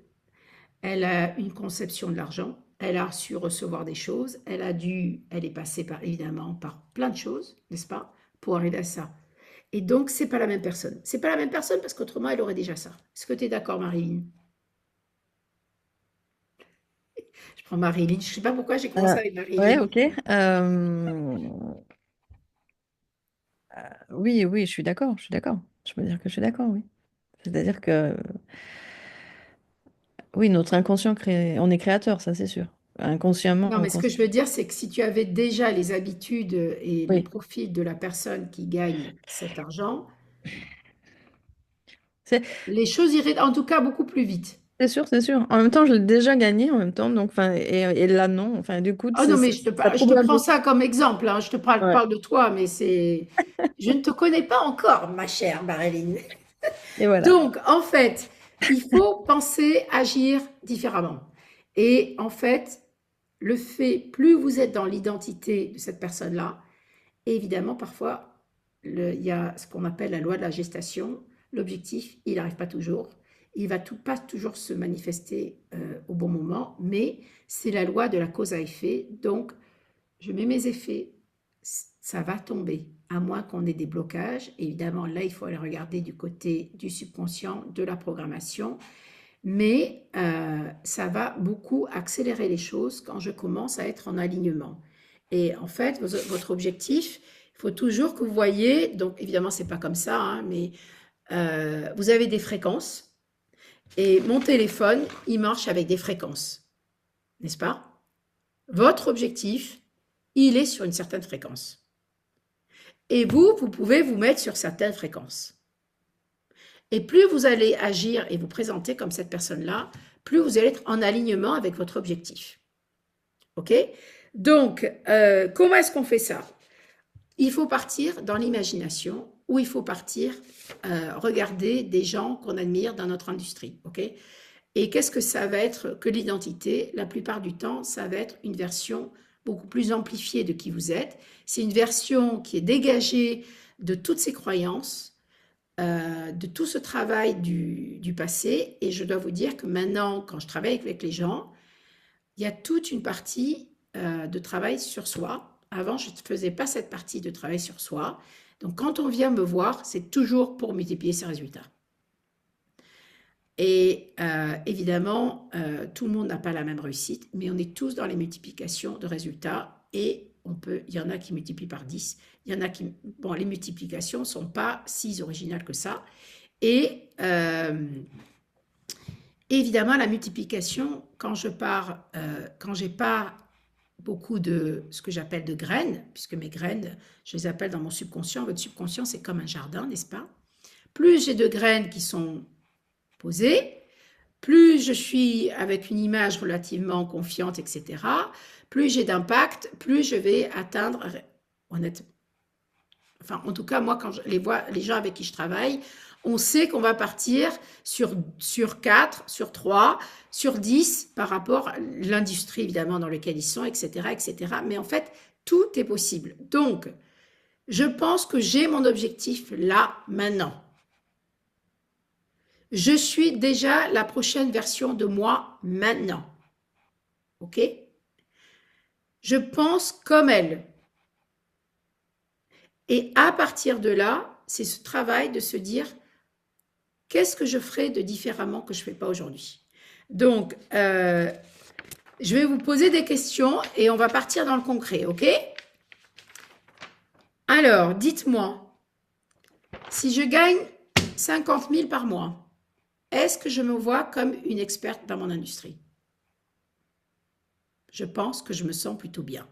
elle a une conception de l'argent, elle a su recevoir des choses, elle est passée évidemment par plein de choses, n'est-ce pas, pour arriver à ça. Et donc, c'est pas la même personne. C'est pas la même personne parce qu'autrement, elle aurait déjà ça. Est-ce que tu es d'accord, Marilyn? Je prends Marilyn. Je sais pas pourquoi j'ai commencé avec Ouais, Marilyn. ok. Oui, oui, je suis d'accord, je suis d'accord. Je peux dire que je suis d'accord, oui. C'est-à-dire que, oui, notre inconscient crée, on est créateur, ça c'est sûr. Inconsciemment, Non, on mais ce que pense. je veux dire, c'est que si tu avais déjà les habitudes et le Oui, profil de la personne qui gagne cet argent, c'est les choses iraient en tout cas beaucoup plus vite. c'est sûr, c'est sûr. En même temps, je l'ai déjà gagné en même temps, donc, enfin, et là, non. Enfin, du coup, Oh non, mais ça je te trouble un prends peu. ça comme exemple, hein. Je te Ouais. parle de toi, mais c'est... Je ne te connais pas encore, ma chère Marilyn. Et voilà. Donc, en fait, il faut penser, agir différemment. Et en fait, plus vous êtes dans l'identité de cette personne-là, évidemment, parfois, il y a ce qu'on appelle la loi de la gestation. L'objectif, il n'arrive pas toujours. Il ne va pas toujours se manifester au bon moment, mais c'est la loi de la cause à effet. Donc, je mets mes effets, ça va tomber, à moins qu'on ait des blocages. Évidemment, là, il faut aller regarder du côté du subconscient, de la programmation, mais ça va beaucoup accélérer les choses quand je commence à être en alignement. Et en fait, votre objectif, il faut toujours que vous voyez, donc évidemment, c'est pas comme ça, hein, mais vous avez des fréquences, et mon téléphone, il marche avec des fréquences, n'est-ce pas? Votre objectif, il est sur une certaine fréquence. Et vous pouvez vous mettre sur certaines fréquences. Et plus vous allez agir et vous présenter comme cette personne-là, plus vous allez être en alignement avec votre objectif. OK? Donc, comment est-ce qu'on fait ça? Il faut partir dans l'imagination ou il faut partir regarder des gens qu'on admire dans notre industrie. OK? Et qu'est-ce que ça va être que l'identité? La plupart du temps, ça va être une version beaucoup plus amplifiée de qui vous êtes. C'est une version qui est dégagée de toutes ces croyances, de tout ce travail du passé. Et je dois vous dire que maintenant, quand je travaille avec les gens, il y a toute une partie de travail sur soi. Avant, je ne faisais pas cette partie de travail sur soi. Donc, quand on vient me voir, c'est toujours pour multiplier ses résultats. Et évidemment, tout le monde n'a pas la même réussite, mais on est tous dans les multiplications de résultats et il y en a qui multiplient par 10, il y en a qui... Bon, les multiplications ne sont pas si originales que ça. Et évidemment, la multiplication, quand j'ai pas beaucoup de ce que j'appelle de graines, puisque mes graines, je les appelle dans mon subconscient, votre subconscient, c'est comme un jardin, n'est-ce pas? Plus j'ai de graines qui sont posées, plus je suis avec une image relativement confiante, etc., plus j'ai d'impact, plus je vais atteindre, honnêtement, enfin, en tout cas, moi, quand je les vois, les gens avec qui je travaille, on sait qu'on va partir sur 4, sur 3, sur 10 par rapport à l'industrie, évidemment, dans laquelle ils sont, etc., etc. Mais en fait, tout est possible. Donc, je pense que j'ai mon objectif là, maintenant. Je suis déjà la prochaine version de moi maintenant. OK? Je pense comme elle. Et à partir de là, c'est ce travail de se dire, qu'est-ce que je ferai de différemment que je ne fais pas aujourd'hui? Donc, je vais vous poser des questions et on va partir dans le concret, ok? Alors, dites-moi, si je gagne 50 000 par mois, est-ce que je me vois comme une experte dans mon industrie? Je pense que je me sens plutôt bien.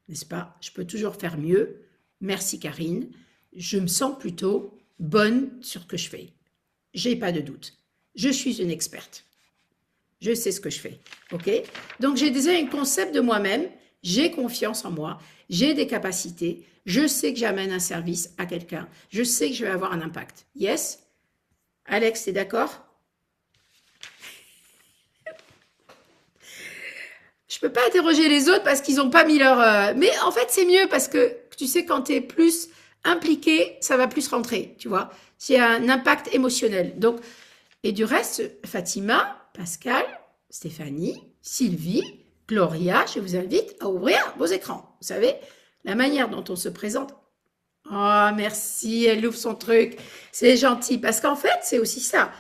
N'est-ce pas? Je peux toujours faire mieux. Merci Karine. Je me sens plutôt bonne sur ce que je fais. J'ai pas de doute. Je suis une experte. Je sais ce que je fais. Ok? Donc j'ai déjà un concept de moi-même. J'ai confiance en moi. J'ai des capacités. Je sais que j'amène un service à quelqu'un. Je sais que je vais avoir un impact. Yes? Alex, t'es d'accord? Je peux pas interroger les autres parce qu'ils n'ont pas mis leur... Mais en fait, c'est mieux parce que, tu sais, quand tu es plus impliqué, ça va plus rentrer, tu vois. Il y a un impact émotionnel. Donc, et du reste, Fatima, Pascal, Stéphanie, Sylvie, Gloria, je vous invite à ouvrir vos écrans. Vous savez, la manière dont on se présente. Oh, merci, elle ouvre son truc. C'est gentil. Parce qu'en fait, c'est aussi ça.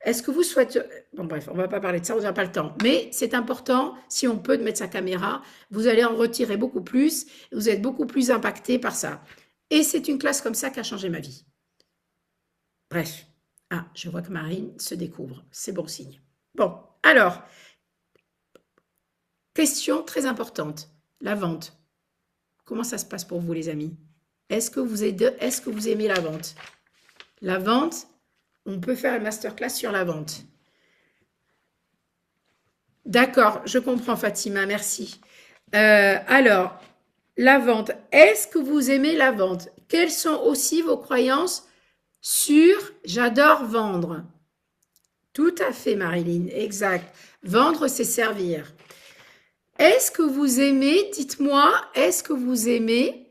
Est-ce que vous souhaitez... Bon, bref, on ne va pas parler de ça, on n'a pas le temps. Mais c'est important, si on peut, de mettre sa caméra. Vous allez en retirer beaucoup plus. Vous êtes beaucoup plus impacté par ça. Et c'est une classe comme ça qui a changé ma vie. Bref. Ah, je vois que Marine se découvre. C'est bon signe. Bon, alors, question très importante. La vente. Comment ça se passe pour vous, les amis? Est-ce que vous aimez la vente? La vente... On peut faire une masterclass sur la vente. D'accord, je comprends Fatima, merci. Alors, la vente. Est-ce que vous aimez la vente? Quelles sont aussi vos croyances sur « j'adore vendre » Tout à fait Marilyn, exact. Vendre, c'est servir. Est-ce que vous aimez, dites-moi, est-ce que vous aimez...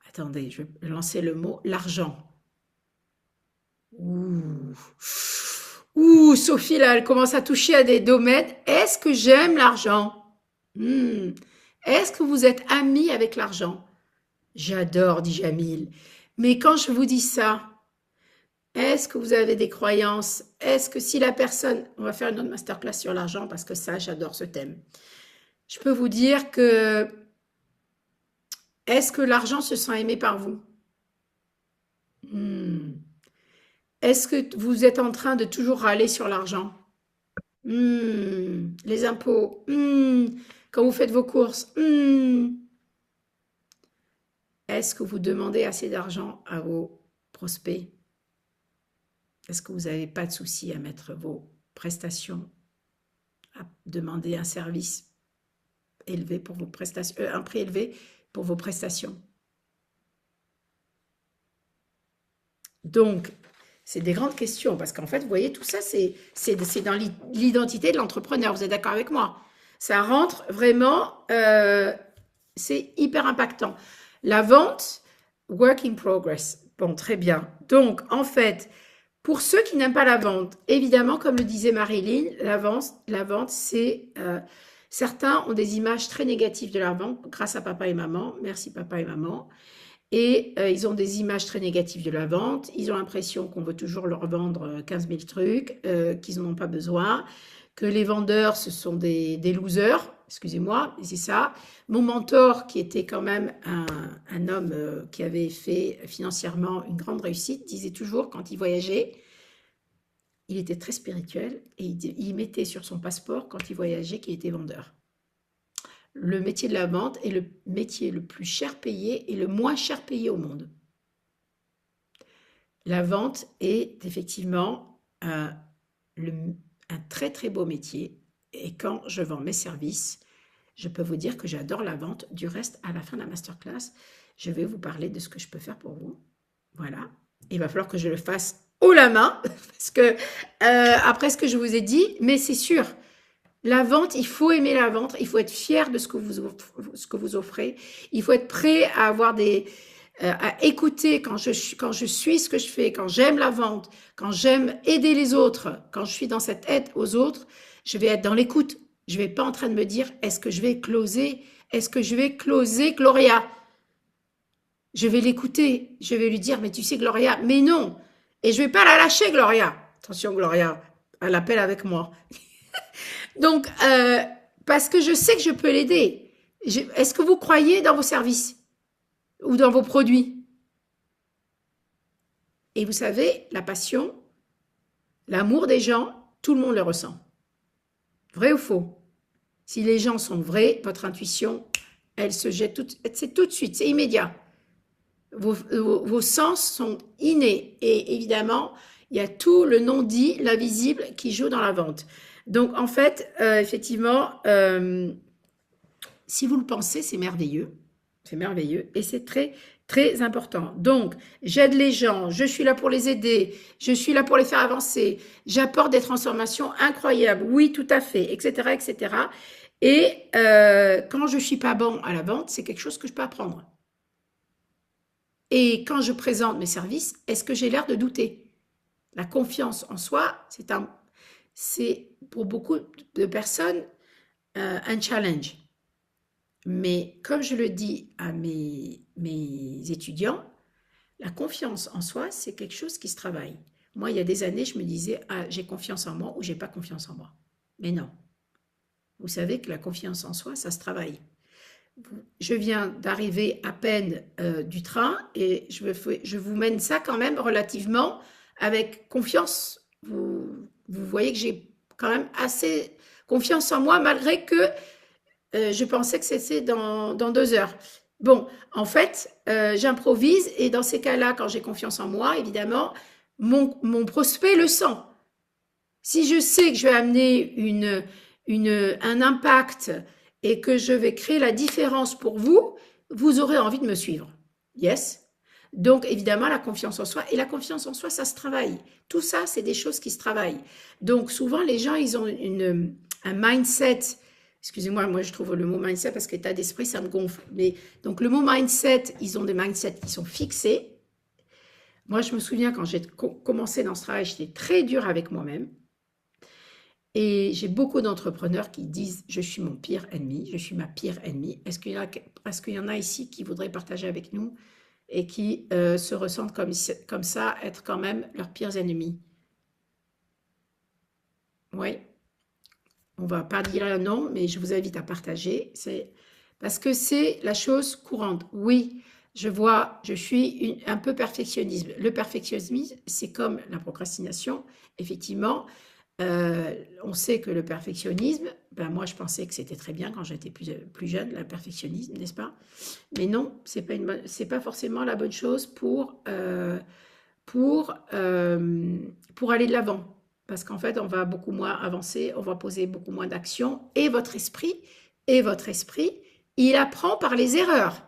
Attendez, je vais lancer le mot « l'argent ». Ouh, Sophie, là, elle commence à toucher à des domaines. Est-ce que j'aime l'argent? Est-ce que vous êtes amis avec l'argent? J'adore, dit Jamil. Mais quand je vous dis ça, est-ce que vous avez des croyances? Est-ce que si la personne... On va faire une autre masterclass sur l'argent parce que ça, j'adore ce thème. Je peux vous dire que... Est-ce que l'argent se sent aimé par vous? Est-ce que vous êtes en train de toujours râler sur l'argent? Les impôts. Quand vous faites vos courses. Est-ce que vous demandez assez d'argent à vos prospects? Est-ce que vous n'avez pas de souci à mettre vos prestations, à demander un service élevé pour vos prestations, un prix élevé pour vos prestations? Donc, c'est des grandes questions parce qu'en fait, vous voyez, tout ça, c'est dans l'identité de l'entrepreneur. Vous êtes d'accord avec moi? Ça rentre vraiment, c'est hyper impactant. La vente, work in progress. Bon, très bien. Donc, en fait, pour ceux qui n'aiment pas la vente, évidemment, comme le disait Marilyn, la vente, c'est... certains ont des images très négatives de la vente grâce à papa et maman. Merci papa et maman. Et ils ont des images très négatives de la vente. Ils ont l'impression qu'on veut toujours leur vendre 15 000 trucs, qu'ils n'en ont pas besoin, que les vendeurs, ce sont des losers. Excusez-moi, mais c'est ça. Mon mentor, qui était quand même un homme qui avait fait financièrement une grande réussite, disait toujours, quand il voyageait, il était très spirituel et il mettait sur son passeport, quand il voyageait, qu'il était vendeur. Le métier de la vente est le métier le plus cher payé et le moins cher payé au monde. La vente est effectivement un très très beau métier et quand je vends mes services, je peux vous dire que j'adore la vente. Du reste, à la fin de la masterclass, je vais vous parler de ce que je peux faire pour vous. Voilà. Il va falloir que je le fasse haut la main parce que après ce que je vous ai dit, mais c'est sûr. La vente, il faut aimer la vente, il faut être fier de ce que vous offrez, il faut être prêt à avoir à écouter quand je suis ce que je fais, quand j'aime la vente, quand j'aime aider les autres, quand je suis dans cette aide aux autres, je vais être dans l'écoute. Je ne vais pas en train de me dire, est-ce que je vais closer Gloria? Je vais l'écouter, je vais lui dire, mais tu sais Gloria, mais non, Et je ne vais pas la lâcher, Gloria. Attention, Gloria, elle appelle avec moi. Donc, parce que je sais que je peux l'aider. Est-ce que vous croyez dans vos services ou dans vos produits? Et vous savez, la passion, l'amour des gens, tout le monde le ressent. Vrai ou faux? Si les gens sont vrais, votre intuition, elle se jette c'est tout de suite, c'est immédiat. Vos sens sont innés. Et évidemment, il y a tout le non-dit, l'invisible qui joue dans la vente. Donc, en fait, effectivement, si vous le pensez, c'est merveilleux. C'est merveilleux. Et c'est très, très important. Donc, j'aide les gens, je suis là pour les aider, je suis là pour les faire avancer, j'apporte des transformations incroyables. Oui, tout à fait, etc., etc. Et quand je ne suis pas bon à la vente, c'est quelque chose que je peux apprendre. Et quand je présente mes services, est-ce que j'ai l'air de douter? La confiance en soi, c'est pour beaucoup de personnes un challenge. Mais comme je le dis à mes étudiants, la confiance en soi, c'est quelque chose qui se travaille. Moi, il y a des années, je me disais, ah, j'ai confiance en moi ou j'ai pas confiance en moi. Mais non. Vous savez que la confiance en soi, ça se travaille. Je viens d'arriver à peine du train et je vous mène ça quand même relativement avec confiance. Vous voyez que j'ai quand même assez confiance en moi malgré que je pensais que c'était dans 2 heures. Bon, en fait, j'improvise et dans ces cas-là, quand j'ai confiance en moi, évidemment, mon prospect le sent. Si je sais que je vais amener un impact et que je vais créer la différence pour vous, vous aurez envie de me suivre. Yes? Donc, évidemment, la confiance en soi. Et la confiance en soi, ça se travaille. Tout ça, c'est des choses qui se travaillent. Donc, souvent, les gens, ils ont un mindset. Excusez-moi, moi, je trouve le mot mindset parce qu'état d'esprit, ça me gonfle. Mais, donc, le mot mindset, ils ont des mindsets qui sont fixés. Moi, je me souviens quand j'ai commencé dans ce travail, j'étais très dure avec moi-même. Et j'ai beaucoup d'entrepreneurs qui disent « je suis mon pire ennemi, je suis ma pire ennemie ». Est-ce qu'il y en a ici qui voudraient partager avec nous et qui se ressentent comme ça, être quand même leurs pires ennemis? Oui, on ne va pas dire non, mais je vous invite à partager. Parce que c'est la chose courante. Oui, je suis un peu perfectionniste. Le perfectionnisme, c'est comme la procrastination, effectivement. On sait que le perfectionnisme, ben moi je pensais que c'était très bien quand j'étais plus jeune, le perfectionnisme, n'est-ce pas? Mais non, c'est pas forcément la bonne chose pour aller de l'avant. Parce qu'en fait, on va beaucoup moins avancer, on va poser beaucoup moins d'actions. Et votre esprit, il apprend par les erreurs.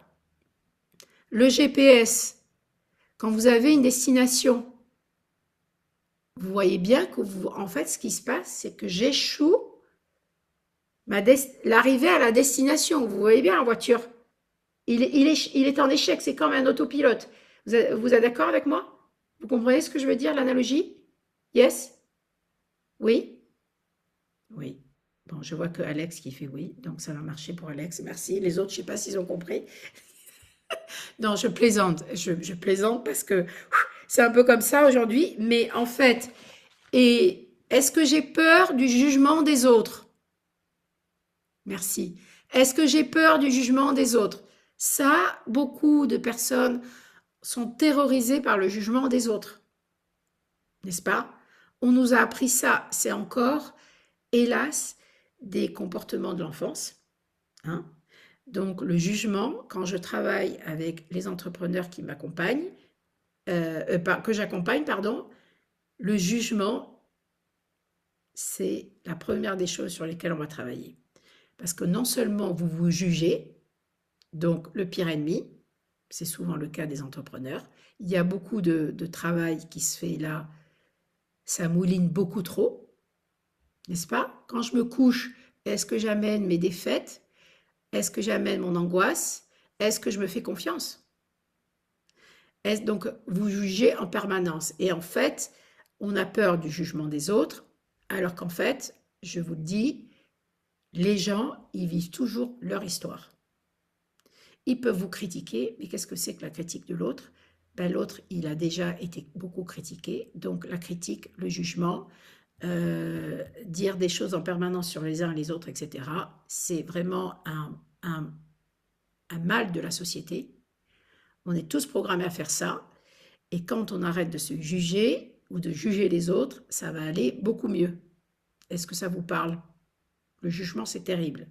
Le GPS, quand vous avez une destination, vous voyez bien que en fait, ce qui se passe, c'est que j'échoue l'arrivée à la destination. Vous voyez bien la voiture. Il est en échec, c'est comme un autopilote. Vous êtes d'accord avec moi? Vous comprenez ce que je veux dire, l'analogie? Yes? Oui? Oui. Bon, je vois que Alex qui fait oui, donc ça va marcher pour Alex. Merci. Les autres, je ne sais pas s'ils ont compris. Non, je plaisante. Je plaisante parce que c'est un peu comme ça aujourd'hui. Mais en fait, est-ce que j'ai peur du jugement des autres? Merci. Est-ce que j'ai peur du jugement des autres? Ça, beaucoup de personnes sont terrorisées par le jugement des autres. N'est-ce pas? On nous a appris ça. C'est encore, hélas, des comportements de l'enfance. Hein? Donc, le jugement, quand je travaille avec les entrepreneurs qui m'accompagnent, que j'accompagne, pardon, le jugement, c'est la première des choses sur lesquelles on va travailler. Parce que non seulement vous vous jugez, donc le pire ennemi, c'est souvent le cas des entrepreneurs, il y a beaucoup de travail qui se fait là, ça mouline beaucoup trop, n'est-ce pas? Quand je me couche, est-ce que j'amène mes défaites? Est-ce que j'amène mon angoisse? Est-ce que je me fais confiance? Donc, vous jugez en permanence. Et en fait, on a peur du jugement des autres, alors qu'en fait, je vous le dis, les gens, ils vivent toujours leur histoire. Ils peuvent vous critiquer, mais qu'est-ce que c'est que la critique de l'autre? ben, l'autre, il a déjà été beaucoup critiqué. Donc la critique, le jugement, dire des choses en permanence sur les uns et les autres, etc., c'est vraiment un mal de la société. On est tous programmés à faire ça. Et quand on arrête de se juger ou de juger les autres, ça va aller beaucoup mieux. Est-ce que ça vous parle? Le jugement, c'est terrible.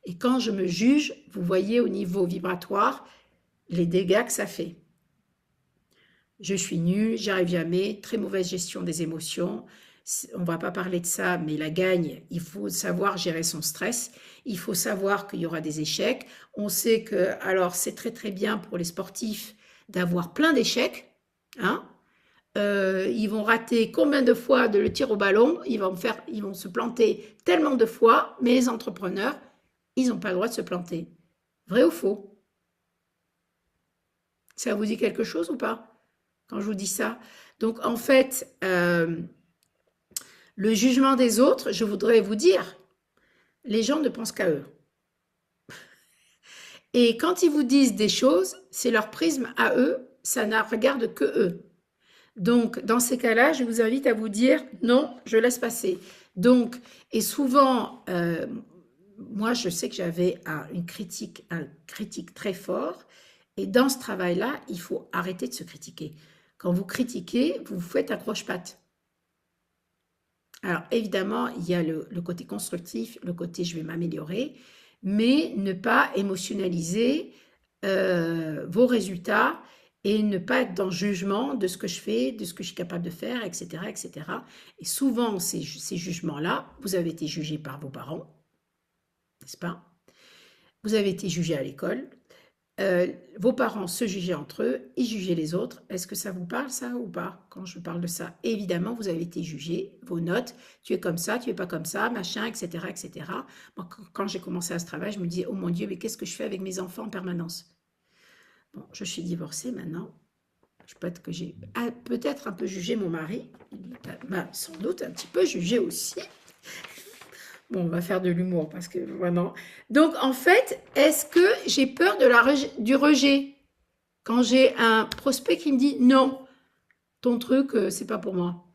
Et quand je me juge, vous voyez au niveau vibratoire les dégâts que ça fait. Je suis nulle, j'y arrive jamais, très mauvaise gestion des émotions. On ne va pas parler de ça, mais la gagne, il faut savoir gérer son stress. Il faut savoir qu'il y aura des échecs. On sait que, alors c'est très très bien pour les sportifs d'avoir plein d'échecs. Hein. Ils vont rater combien de fois de le tir au ballon, ils vont se planter tellement de fois, mais les entrepreneurs, ils n'ont pas le droit de se planter. Vrai ou faux? Ça vous dit quelque chose ou pas quand je vous dis ça? Donc en fait, le jugement des autres, je voudrais vous dire, les gens ne pensent qu'à eux. Et quand ils vous disent des choses, c'est leur prisme à eux, ça ne regarde que eux. Donc, dans ces cas-là, je vous invite à vous dire non, je laisse passer. Donc, et souvent, moi, je sais que j'avais un critique très fort. Et dans ce travail-là, il faut arrêter de se critiquer. Quand vous critiquez, vous vous faites un croche-patte. Alors, évidemment, il y a le côté constructif, le côté je vais m'améliorer, mais ne pas émotionnaliser vos résultats et ne pas être dans le jugement de ce que je fais, de ce que je suis capable de faire, etc. etc. Et souvent, ces jugements-là, vous avez été jugé par vos parents, n'est-ce pas? Vous avez été jugé à l'école, vos parents se jugeaient entre eux, ils jugeaient les autres. Est-ce que ça vous parle, ça, ou pas, quand je parle de ça? Évidemment, vous avez été jugé, vos notes, tu es comme ça, tu es pas comme ça, machin, etc. etc. Moi, quand j'ai commencé à ce travail, je me disais, oh mon Dieu, mais qu'est-ce que je fais avec mes enfants en permanence? Bon, je suis divorcée maintenant. Je peux être que j'ai peut-être un peu jugé mon mari. Il m'a sans doute un petit peu jugé aussi. Bon, on va faire de l'humour parce que vraiment. Donc, en fait, est-ce que j'ai peur du rejet? Quand j'ai un prospect qui me dit non, ton truc, c'est pas pour moi.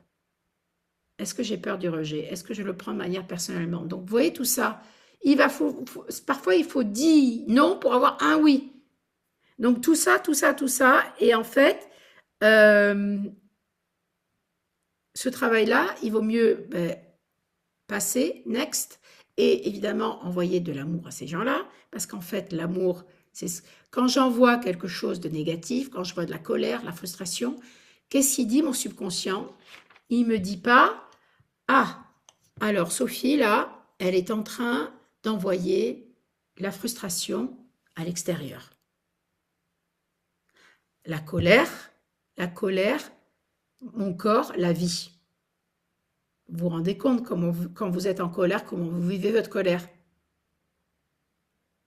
Est-ce que j'ai peur du rejet? Est-ce que je le prends de manière personnellement? Donc, vous voyez tout ça. Parfois, il faut 10 non pour avoir un oui. Donc, tout ça, tout ça, tout ça. Et en fait, ce travail-là, il vaut mieux passer, next, et évidemment envoyer de l'amour à ces gens-là, parce qu'en fait, l'amour, c'est quand j'envoie quelque chose de négatif, quand je vois de la colère, la frustration, qu'est-ce qu'il dit mon subconscient? Il me dit pas, ah, alors Sophie, là, elle est en train d'envoyer la frustration à l'extérieur. La colère, mon corps la vit. Vous vous rendez compte quand vous êtes en colère, comment vous vivez votre colère?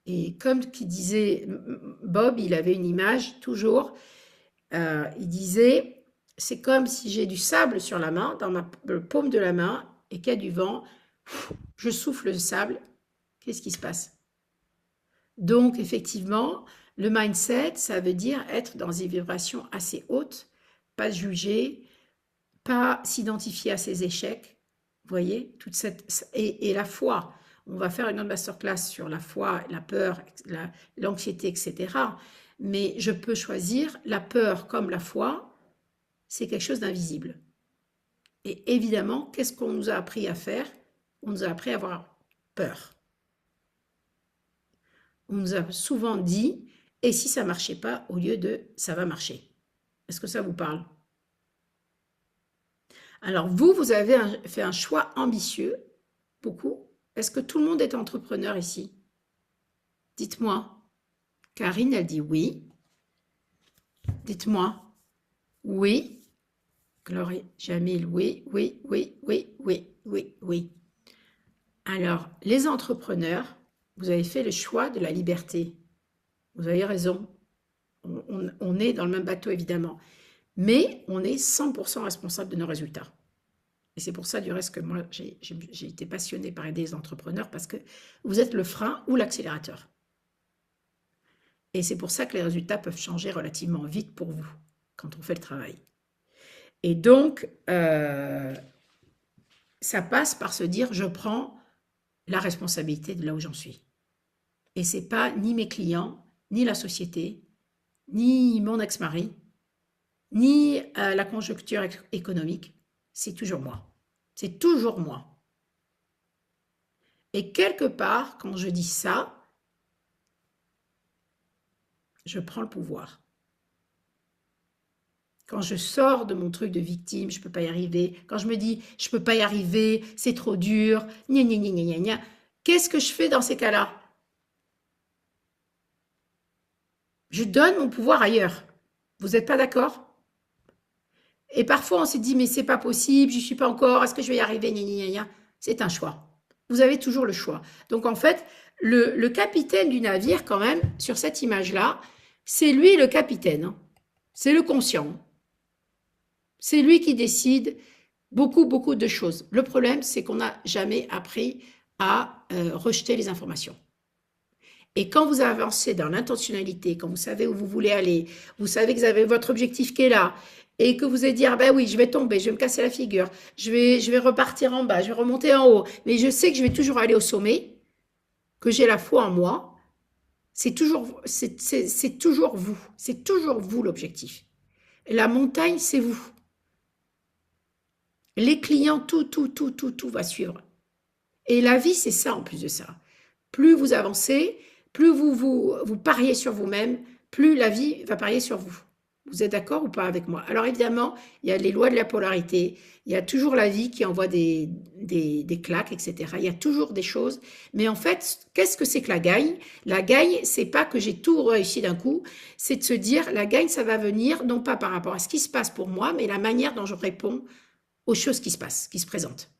Et comme qui disait Bob, il avait une image toujours, il disait, c'est comme si j'ai du sable sur la main, dans ma paume de la main, et qu'il y a du vent, je souffle le sable, qu'est-ce qui se passe? Donc effectivement, le mindset, ça veut dire être dans des vibrations assez hautes, pas juger, pas s'identifier à ses échecs. Vous voyez, et la foi. On va faire une autre masterclass sur la foi, la peur, l'anxiété, etc. Mais je peux choisir la peur comme la foi, c'est quelque chose d'invisible. Et évidemment, qu'est-ce qu'on nous a appris à faire? On nous a appris à avoir peur. On nous a souvent dit, et si ça ne marchait pas, au lieu de ça va marcher. Est-ce que ça vous parle? Alors vous avez fait un choix ambitieux, beaucoup. Est-ce que tout le monde est entrepreneur ici? Dites-moi. Karine, elle dit oui. Dites-moi. Oui. Glorie, Jamil, oui, oui, oui, oui, oui, oui, oui. Alors, les entrepreneurs, vous avez fait le choix de la liberté. Vous avez raison. On est dans le même bateau, évidemment. Mais on est 100% responsable de nos résultats. Et c'est pour ça, du reste, que moi, j'ai été passionnée par aider les entrepreneurs parce que vous êtes le frein ou l'accélérateur. Et c'est pour ça que les résultats peuvent changer relativement vite pour vous quand on fait le travail. Et donc, ça passe par se dire, je prends la responsabilité de là où j'en suis. Et c'est pas ni mes clients, ni la société, ni mon ex-mari, ni la conjoncture économique. C'est toujours moi. C'est toujours moi. Et quelque part, quand je dis ça, je prends le pouvoir. Quand je sors de mon truc de victime, je ne peux pas y arriver. Quand je me dis, je ne peux pas y arriver, c'est trop dur, gna gna gna gna gna, qu'est-ce que je fais dans ces cas-là? Je donne mon pouvoir ailleurs. Vous n'êtes pas d'accord? Et parfois, on se dit, mais c'est pas possible, j'y suis pas encore, est-ce que je vais y arriver? Gna gna gna gna. C'est un choix. Vous avez toujours le choix. Donc, en fait, le capitaine du navire, quand même, sur cette image-là, c'est lui le capitaine. Hein. C'est le conscient. C'est lui qui décide beaucoup, beaucoup de choses. Le problème, c'est qu'on n'a jamais appris à rejeter les informations. Et quand vous avancez dans l'intentionnalité, quand vous savez où vous voulez aller, vous savez que vous avez votre objectif qui est là, et que vous allez dire, ben oui, je vais tomber, je vais me casser la figure, je vais repartir en bas, je vais remonter en haut, mais je sais que je vais toujours aller au sommet, que j'ai la foi en moi, c'est toujours vous, c'est toujours vous l'objectif. La montagne, c'est vous. Les clients, tout va suivre. Et la vie, c'est ça en plus de ça. Plus vous avancez, plus vous pariez sur vous-même, plus la vie va parier sur vous. Vous êtes d'accord ou pas avec moi? Alors évidemment, il y a les lois de la polarité, il y a toujours la vie qui envoie des claques, etc. Il y a toujours des choses. Mais en fait, qu'est-ce que c'est que la gagne? La gagne, c'est pas que j'ai tout réussi d'un coup, c'est de se dire, la gagne, ça va venir, non pas par rapport à ce qui se passe pour moi, mais la manière dont je réponds aux choses qui se passent, qui se présentent.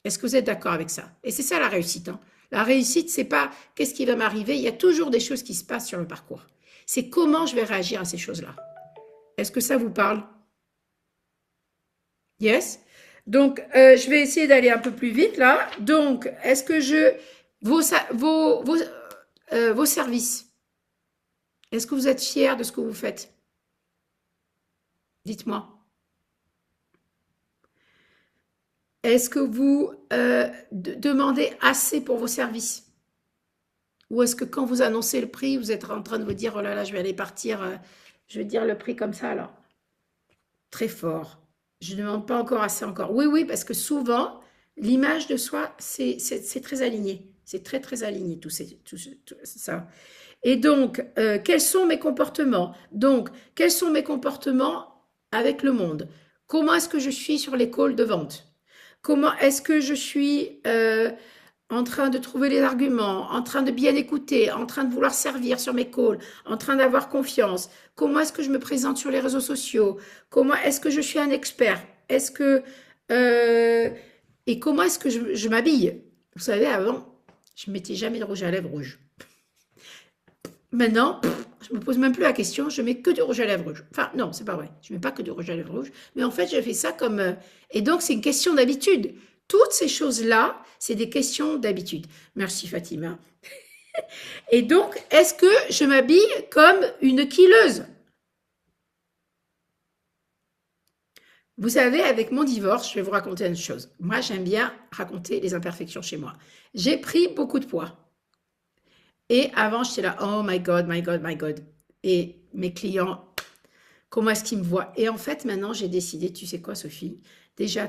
Est-ce que vous êtes d'accord avec ça? Et c'est ça la réussite. Hein. La réussite, c'est pas qu'est-ce qui va m'arriver, il y a toujours des choses qui se passent sur le parcours. C'est comment je vais réagir à ces choses-là. Est-ce que ça vous parle? Yes? Donc, je vais essayer d'aller un peu plus vite là. Donc, est-ce que vos services, est-ce que vous êtes fiers de ce que vous faites? Dites-moi. Est-ce que vous demandez assez pour vos services? Ou est-ce que quand vous annoncez le prix, vous êtes en train de vous dire, oh là là, je vais aller partir, je vais dire le prix comme ça alors. Très fort. Je ne demande pas encore assez encore. Oui, oui, parce que souvent, l'image de soi, c'est très aligné. C'est très, très aligné tout ça. Et donc, quels sont mes comportements? Donc, quels sont mes comportements avec le monde? Comment est-ce que je suis sur les calls de vente? Comment est-ce que je suis en train de trouver les arguments, en train de bien écouter, en train de vouloir servir sur mes calls, en train d'avoir confiance? Comment est-ce que je me présente sur les réseaux sociaux? Comment est-ce que je suis un expert? Est-ce que et comment est-ce que je m'habille? Vous savez, avant, je ne mettais jamais de rouge à lèvres rouge. Maintenant, je me pose même plus la question, je mets que du rouge à lèvres rouge. Enfin, non, c'est pas vrai, je mets pas que du rouge à lèvres rouge, mais en fait, je fais ça comme... et donc, c'est une question d'habitude. Toutes ces choses-là, c'est des questions d'habitude. Merci Fatima. Et donc, est-ce que je m'habille comme une killeuse? Vous savez, avec mon divorce, je vais vous raconter une chose. Moi, j'aime bien raconter les imperfections chez moi. J'ai pris beaucoup de poids. Et avant, j'étais là, oh my God, my God, my God. Et mes clients, comment est-ce qu'ils me voient? Et en fait, maintenant, j'ai décidé, tu sais quoi, Sophie? Déjà,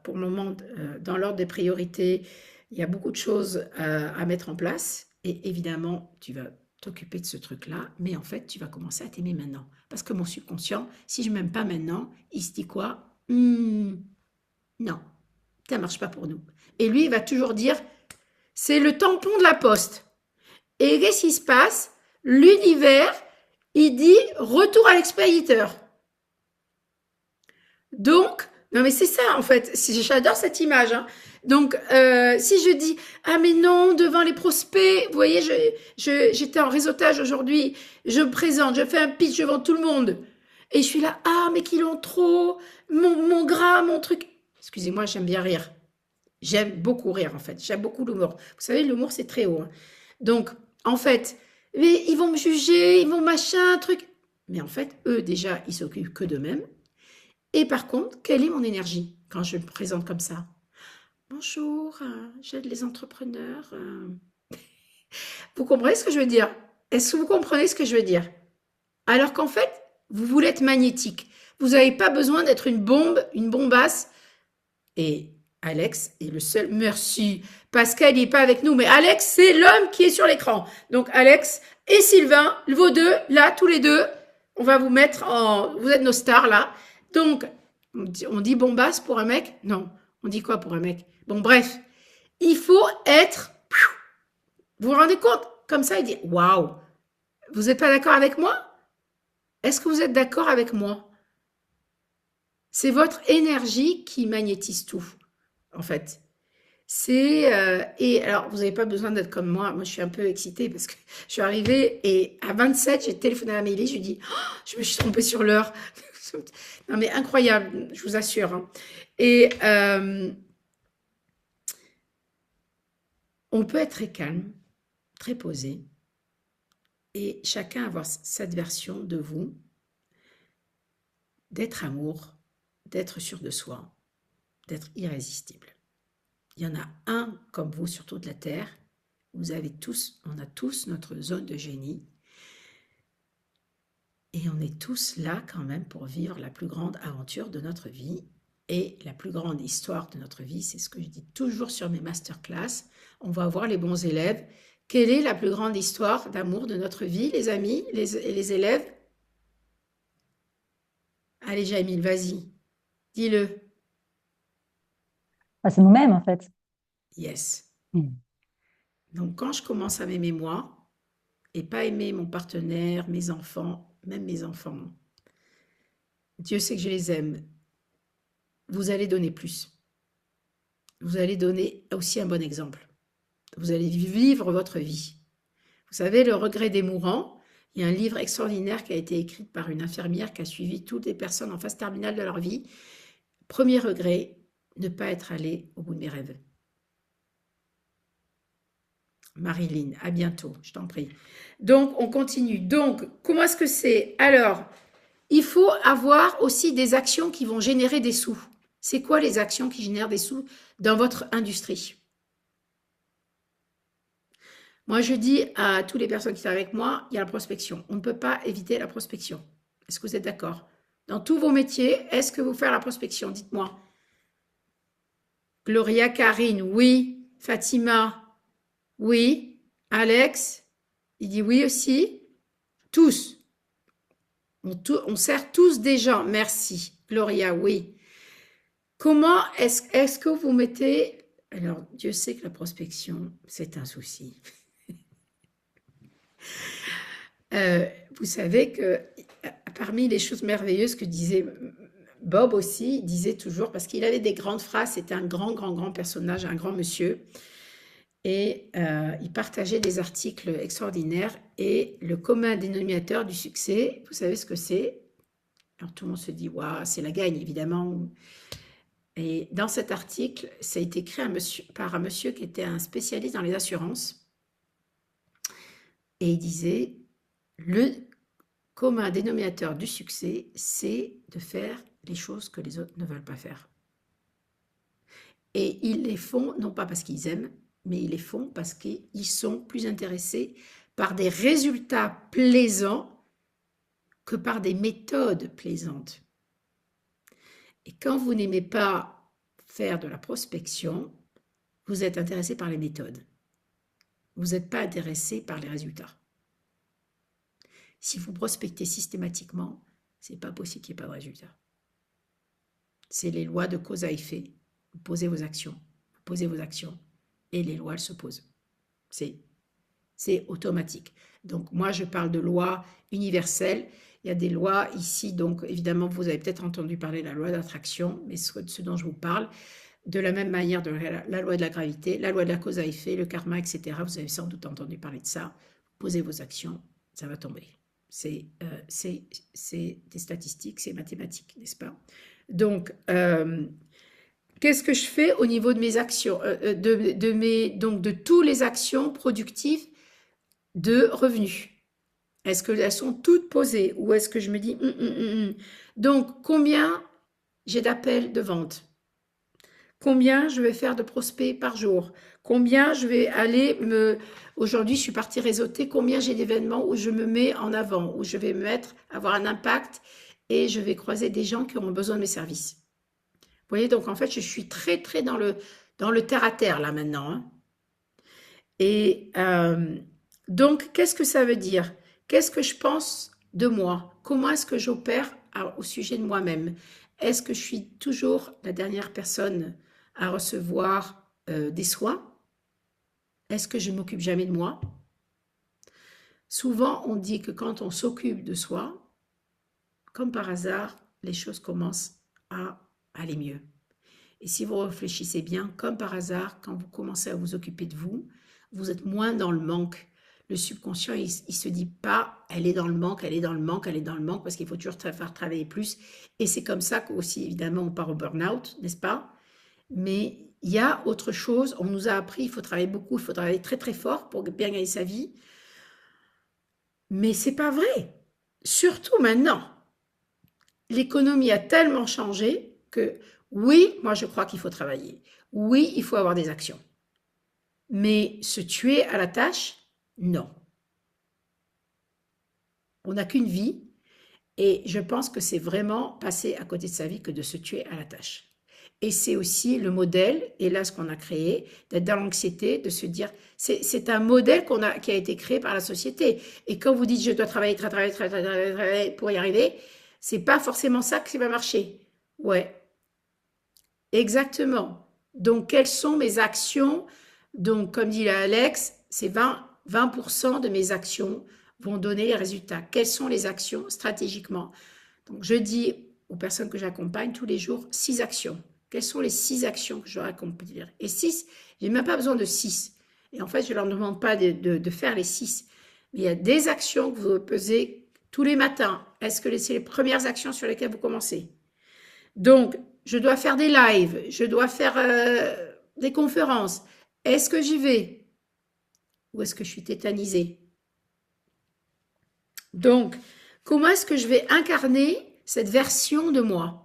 pour le moment, dans l'ordre des priorités, il y a beaucoup de choses à mettre en place. Et évidemment, tu vas t'occuper de ce truc-là. Mais en fait, tu vas commencer à t'aimer maintenant. Parce que mon subconscient, si je ne m'aime pas maintenant, il se dit quoi? Non, ça ne marche pas pour nous. Et lui, il va toujours dire, c'est le tampon de la poste. Et qu'est-ce qui se passe? L'univers, il dit retour à l'expéditeur. Donc, non mais c'est ça en fait, j'adore cette image. Hein. Donc, si je dis, ah mais non, devant les prospects, vous voyez, j'étais en réseautage aujourd'hui, je me présente, je fais un pitch devant tout le monde. Et je suis là, ah mais qu'ils l'ont trop, mon gras, mon truc. Excusez-moi, j'aime bien rire. J'aime beaucoup rire en fait, j'aime beaucoup l'humour. Vous savez, l'humour c'est très haut. Hein. Donc, en fait, mais ils vont me juger, ils vont machin, truc. Mais en fait, eux, déjà, ils s'occupent que d'eux-mêmes. Et par contre, quelle est mon énergie quand je me présente comme ça? Bonjour, j'aide les entrepreneurs. Vous comprenez ce que je veux dire? Est-ce que vous comprenez ce que je veux dire? Alors qu'en fait, vous voulez être magnétique. Vous n'avez pas besoin d'être une bombe, une bombasse. Et Alex est le seul. Merci. Pascal n'est pas avec nous, mais Alex, c'est l'homme qui est sur l'écran. Donc Alex et Sylvain, vos deux, là, tous les deux, on va vous mettre en. Vous êtes nos stars là. Donc, on dit bombasse pour un mec? Non. On dit quoi pour un mec? Bon, bref. Il faut être. Vous vous rendez compte? Comme ça, il dit waouh. Vous n'êtes pas d'accord avec moi? Est-ce que vous êtes d'accord avec moi? C'est votre énergie qui magnétise tout, en fait. Et alors, vous n'avez pas besoin d'être comme moi. Moi, je suis un peu excitée parce que je suis arrivée et à 27, j'ai téléphoné à Amélie. Je lui ai dit, oh, je me suis trompée sur l'heure. Non, mais incroyable, je vous assure. Hein. Et on peut être très calme, très posé, et chacun avoir cette version de vous, d'être amour, d'être sûr de soi, d'être irrésistible. Il y en a un comme vous sur toute la Terre. On a tous notre zone de génie. Et on est tous là quand même pour vivre la plus grande aventure de notre vie. Et la plus grande histoire de notre vie, c'est ce que je dis toujours sur mes masterclass. On va voir les bons élèves. Quelle est la plus grande histoire d'amour de notre vie, les amis, les élèves? Allez, Jamil, vas-y, dis-le. C'est nous-mêmes, en fait. Yes. Mm. Donc, quand je commence à m'aimer moi, et pas aimer mon partenaire, mes enfants, même mes enfants, Dieu sait que je les aime, vous allez donner plus. Vous allez donner aussi un bon exemple. Vous allez vivre votre vie. Vous savez, Le regret des mourants, il y a un livre extraordinaire qui a été écrit par une infirmière qui a suivi toutes les personnes en phase terminale de leur vie. Premier regret, ne pas être allé au bout de mes rêves. Marilyn, à bientôt, je t'en prie. Donc, on continue. Donc, comment est-ce que c'est? Alors, il faut avoir aussi des actions qui vont générer des sous. C'est quoi les actions qui génèrent des sous dans votre industrie? Moi, je dis à toutes les personnes qui sont avec moi, il y a la prospection. On ne peut pas éviter la prospection. Est-ce que vous êtes d'accord? Dans tous vos métiers, est-ce que vous faites la prospection? Dites-moi. Gloria, Karine, oui. Fatima, oui. Alex, il dit oui aussi. Tous. On sert tous des gens. Merci. Gloria, oui. Comment est-ce que vous mettez... Alors, Dieu sait que la prospection, c'est un souci. Vous savez que parmi les choses merveilleuses que disait Bob aussi, il disait toujours, parce qu'il avait des grandes phrases, c'était un grand personnage, un grand monsieur, et il partageait des articles extraordinaires, et le commun dénominateur du succès, vous savez ce que c'est? Alors tout le monde se dit, waouh, c'est la gagne, évidemment. Et dans cet article, ça a été écrit par un monsieur qui était un spécialiste dans les assurances, et il disait, le commun dénominateur du succès, c'est de faire les choses que les autres ne veulent pas faire. Et ils les font, non pas parce qu'ils aiment, mais ils les font parce qu'ils sont plus intéressés par des résultats plaisants que par des méthodes plaisantes. Et quand vous n'aimez pas faire de la prospection, vous êtes intéressé par les méthodes. Vous n'êtes pas intéressé par les résultats. Si vous prospectez systématiquement, c'est pas possible qu'il n'y ait pas de résultat. C'est les lois de cause à effet. Vous posez vos actions, et les lois, elles se posent. C'est automatique. Donc, moi, je parle de lois universelles. Il y a des lois ici, donc évidemment, vous avez peut-être entendu parler de la loi d'attraction, mais ce dont je vous parle, de la même manière de la loi de la gravité, la loi de la cause à effet, le karma, etc. Vous avez sans doute entendu parler de ça. Posez vos actions, ça va tomber. C'est des statistiques, c'est mathématique, n'est-ce pas? Donc, qu'est-ce que je fais au niveau de mes actions, donc de toutes les actions productives de revenus? Est-ce qu'elles sont toutes posées ou est-ce que je me dis Donc, combien j'ai d'appels de vente? Combien je vais faire de prospects par jour? Combien je vais aller me... Aujourd'hui, je suis partie réseauter. Combien j'ai d'événements où je me mets en avant, où je vais me mettre, avoir un impact et je vais croiser des gens qui auront besoin de mes services. Vous voyez, donc en fait, je suis très, très dans le terre-à-terre là maintenant, hein. Et donc, qu'est-ce que ça veut dire? Qu'est-ce que je pense de moi? Comment est-ce que j'opère au sujet de moi-même? Est-ce que je suis toujours la dernière personne à recevoir des soins? Est-ce que je ne m'occupe jamais de moi? Souvent, on dit que quand on s'occupe de soi, comme par hasard, les choses commencent à aller mieux. Et si vous réfléchissez bien, comme par hasard, quand vous commencez à vous occuper de vous, vous êtes moins dans le manque. Le subconscient, il se dit pas, elle est dans le manque, elle est dans le manque, elle est dans le manque, parce qu'il faut toujours faire travailler plus. Et c'est comme ça qu'aussi, évidemment, on part au burn-out, n'est-ce pas? Mais il y a autre chose. On nous a appris, il faut travailler beaucoup, il faut travailler très très fort pour bien gagner sa vie. Mais c'est pas vrai. Surtout maintenant. L'économie a tellement changé que oui, moi je crois qu'il faut travailler. Oui, il faut avoir des actions. Mais se tuer à la tâche, non. On n'a qu'une vie et je pense que c'est vraiment passer à côté de sa vie que de se tuer à la tâche. Et c'est aussi le modèle, et là ce qu'on a créé, d'être dans l'anxiété, de se dire, c'est un modèle qui a été créé par la société. Et quand vous dites je dois travailler, travailler pour y arriver, c'est pas forcément ça qui va marcher. Ouais, exactement. Donc, quelles sont mes actions? Donc, comme dit Alex, c'est 20% de mes actions vont donner les résultats. Quelles sont les actions stratégiquement? Donc, je dis aux personnes que j'accompagne tous les jours 6 actions. Quelles sont les 6 actions que je dois accomplir? Et 6, je n'ai même pas besoin de 6. Et en fait, je ne leur demande pas de faire les 6. Mais il y a des actions que vous pesez tous les matins. Est-ce que c'est les premières actions sur lesquelles vous commencez? Donc, je dois faire des lives, je dois faire des conférences. Est-ce que j'y vais? Ou est-ce que je suis tétanisée? Donc, comment est-ce que je vais incarner cette version de moi?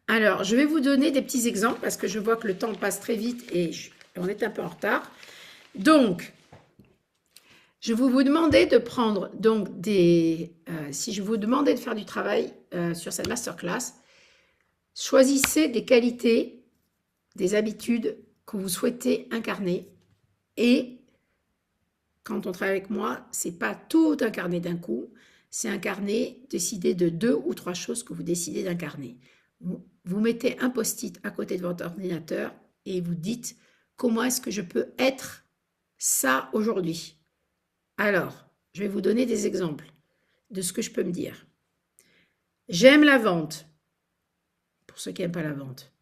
Alors, je vais vous donner des petits exemples parce que je vois que le temps passe très vite et on est un peu en retard. Donc, je vais vous demander de prendre donc si je vous demandais de faire du travail sur cette masterclass, choisissez des qualités, des habitudes que vous souhaitez incarner et quand on travaille avec moi, c'est pas tout incarner d'un coup, c'est incarner, décider de 2 ou 3 choses que vous décidez d'incarner. Vous mettez un post-it à côté de votre ordinateur et vous dites comment est-ce que je peux être ça aujourd'hui. Alors, je vais vous donner des exemples de ce que je peux me dire. J'aime la vente, pour ceux qui n'aiment pas la vente.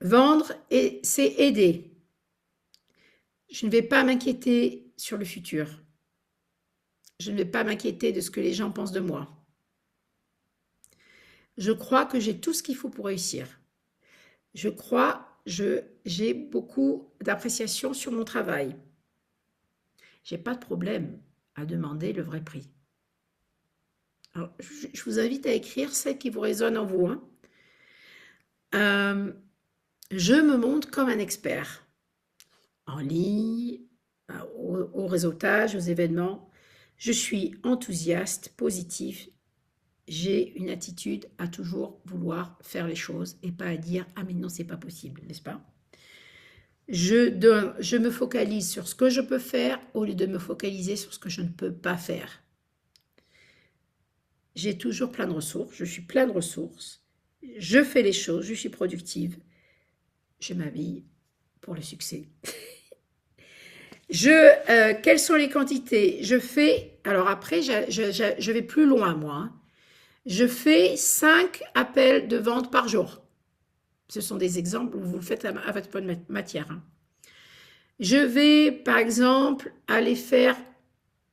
Vendre, c'est aider. Je ne vais pas m'inquiéter sur le futur. Je ne vais pas m'inquiéter de ce que les gens pensent de moi. Je crois que j'ai tout ce qu'il faut pour réussir. Je crois, j'ai beaucoup d'appréciation sur mon travail. J'ai pas de problème à demander le vrai prix. Alors, je vous invite à écrire celles qui vous résonnent en vous, hein. Je me montre comme un expert en ligne, au réseautage, aux événements. Je suis enthousiaste, positive. J'ai une attitude à toujours vouloir faire les choses et pas à dire « Ah mais non, c'est pas possible », n'est-ce pas? Je me focalise sur ce que je peux faire au lieu de me focaliser sur ce que je ne peux pas faire. J'ai toujours plein de ressources, je suis plein de ressources. Je fais les choses, je suis productive. Je m'habille pour le succès. Quelles sont les quantités? Je fais, alors après, je vais plus loin, moi, hein. Je fais 5 appels de vente par jour. Ce sont des exemples où vous le faites à votre bonne matière, hein. Je vais, par exemple, aller faire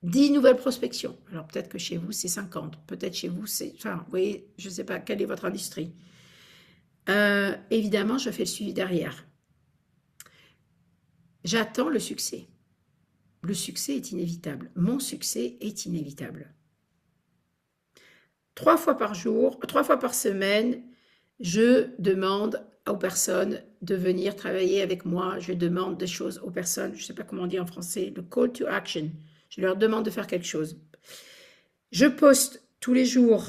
10 nouvelles prospections. Alors, peut-être que chez vous, c'est 50. Peut-être chez vous, c'est... Enfin, vous voyez, je ne sais pas quelle est votre industrie. Évidemment, je fais le suivi derrière. J'attends le succès. Le succès est inévitable. Mon succès est inévitable. 3 fois par jour, 3 fois par semaine, je demande aux personnes de venir travailler avec moi. Je demande des choses aux personnes. Je ne sais pas comment on dit en français. Le call to action. Je leur demande de faire quelque chose. Je poste tous les jours.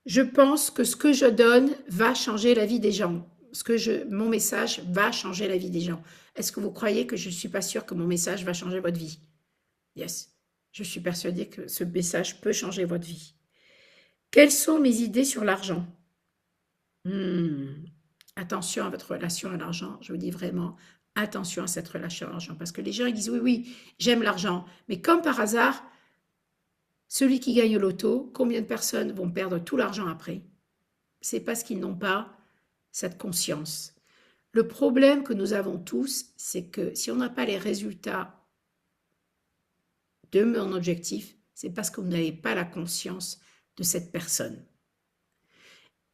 Je pense que ce que je donne va changer la vie des gens. Mon message va changer la vie des gens. Est-ce que vous croyez que je ne suis pas sûre que mon message va changer votre vie? Yes. Je suis persuadée que ce message peut changer votre vie. Quelles sont mes idées sur l'argent? Attention à votre relation à l'argent. Je vous dis vraiment, attention à cette relation à l'argent. Parce que les gens ils disent, oui, oui, j'aime l'argent. Mais comme par hasard, celui qui gagne au loto, combien de personnes vont perdre tout l'argent après? C'est parce qu'ils n'ont pas cette conscience. Le problème que nous avons tous, c'est que si on n'a pas les résultats de mon objectif, c'est parce que vous n'avez pas la conscience de cette personne.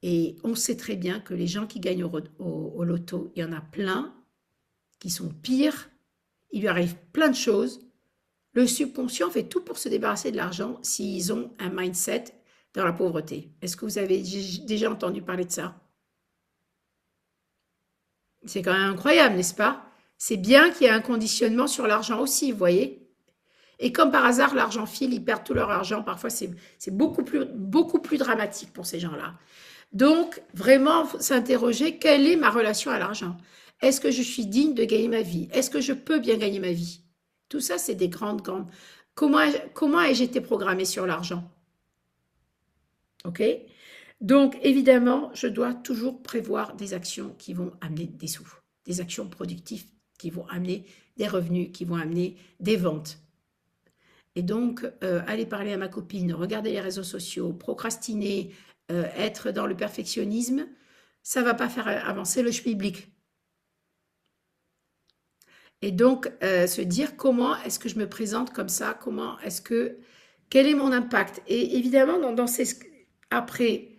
Et on sait très bien que les gens qui gagnent au loto, il y en a plein qui sont pires, il lui arrive plein de choses. Le subconscient fait tout pour se débarrasser de l'argent s'ils ont un mindset dans la pauvreté. Est-ce que vous avez déjà entendu parler de ça? C'est quand même incroyable, n'est-ce pas? C'est bien qu'il y ait un conditionnement sur l'argent aussi, vous voyez? Et comme par hasard, l'argent file, ils perdent tout leur argent. Parfois, c'est beaucoup plus dramatique pour ces gens-là. Donc, vraiment, s'interroger, quelle est ma relation à l'argent? Est-ce que je suis digne de gagner ma vie? Est-ce que je peux bien gagner ma vie? Tout ça, c'est des grandes... Comment ai-je été programmée sur l'argent? OK? Donc, évidemment, je dois toujours prévoir des actions qui vont amener des sous, des actions productives qui vont amener des revenus, qui vont amener des ventes. Et donc, aller parler à ma copine, regarder les réseaux sociaux, procrastiner, être dans le perfectionnisme, ça ne va pas faire avancer le schmilblick. Et donc, se dire comment est-ce que je me présente comme ça, quel est mon impact? Et évidemment, après,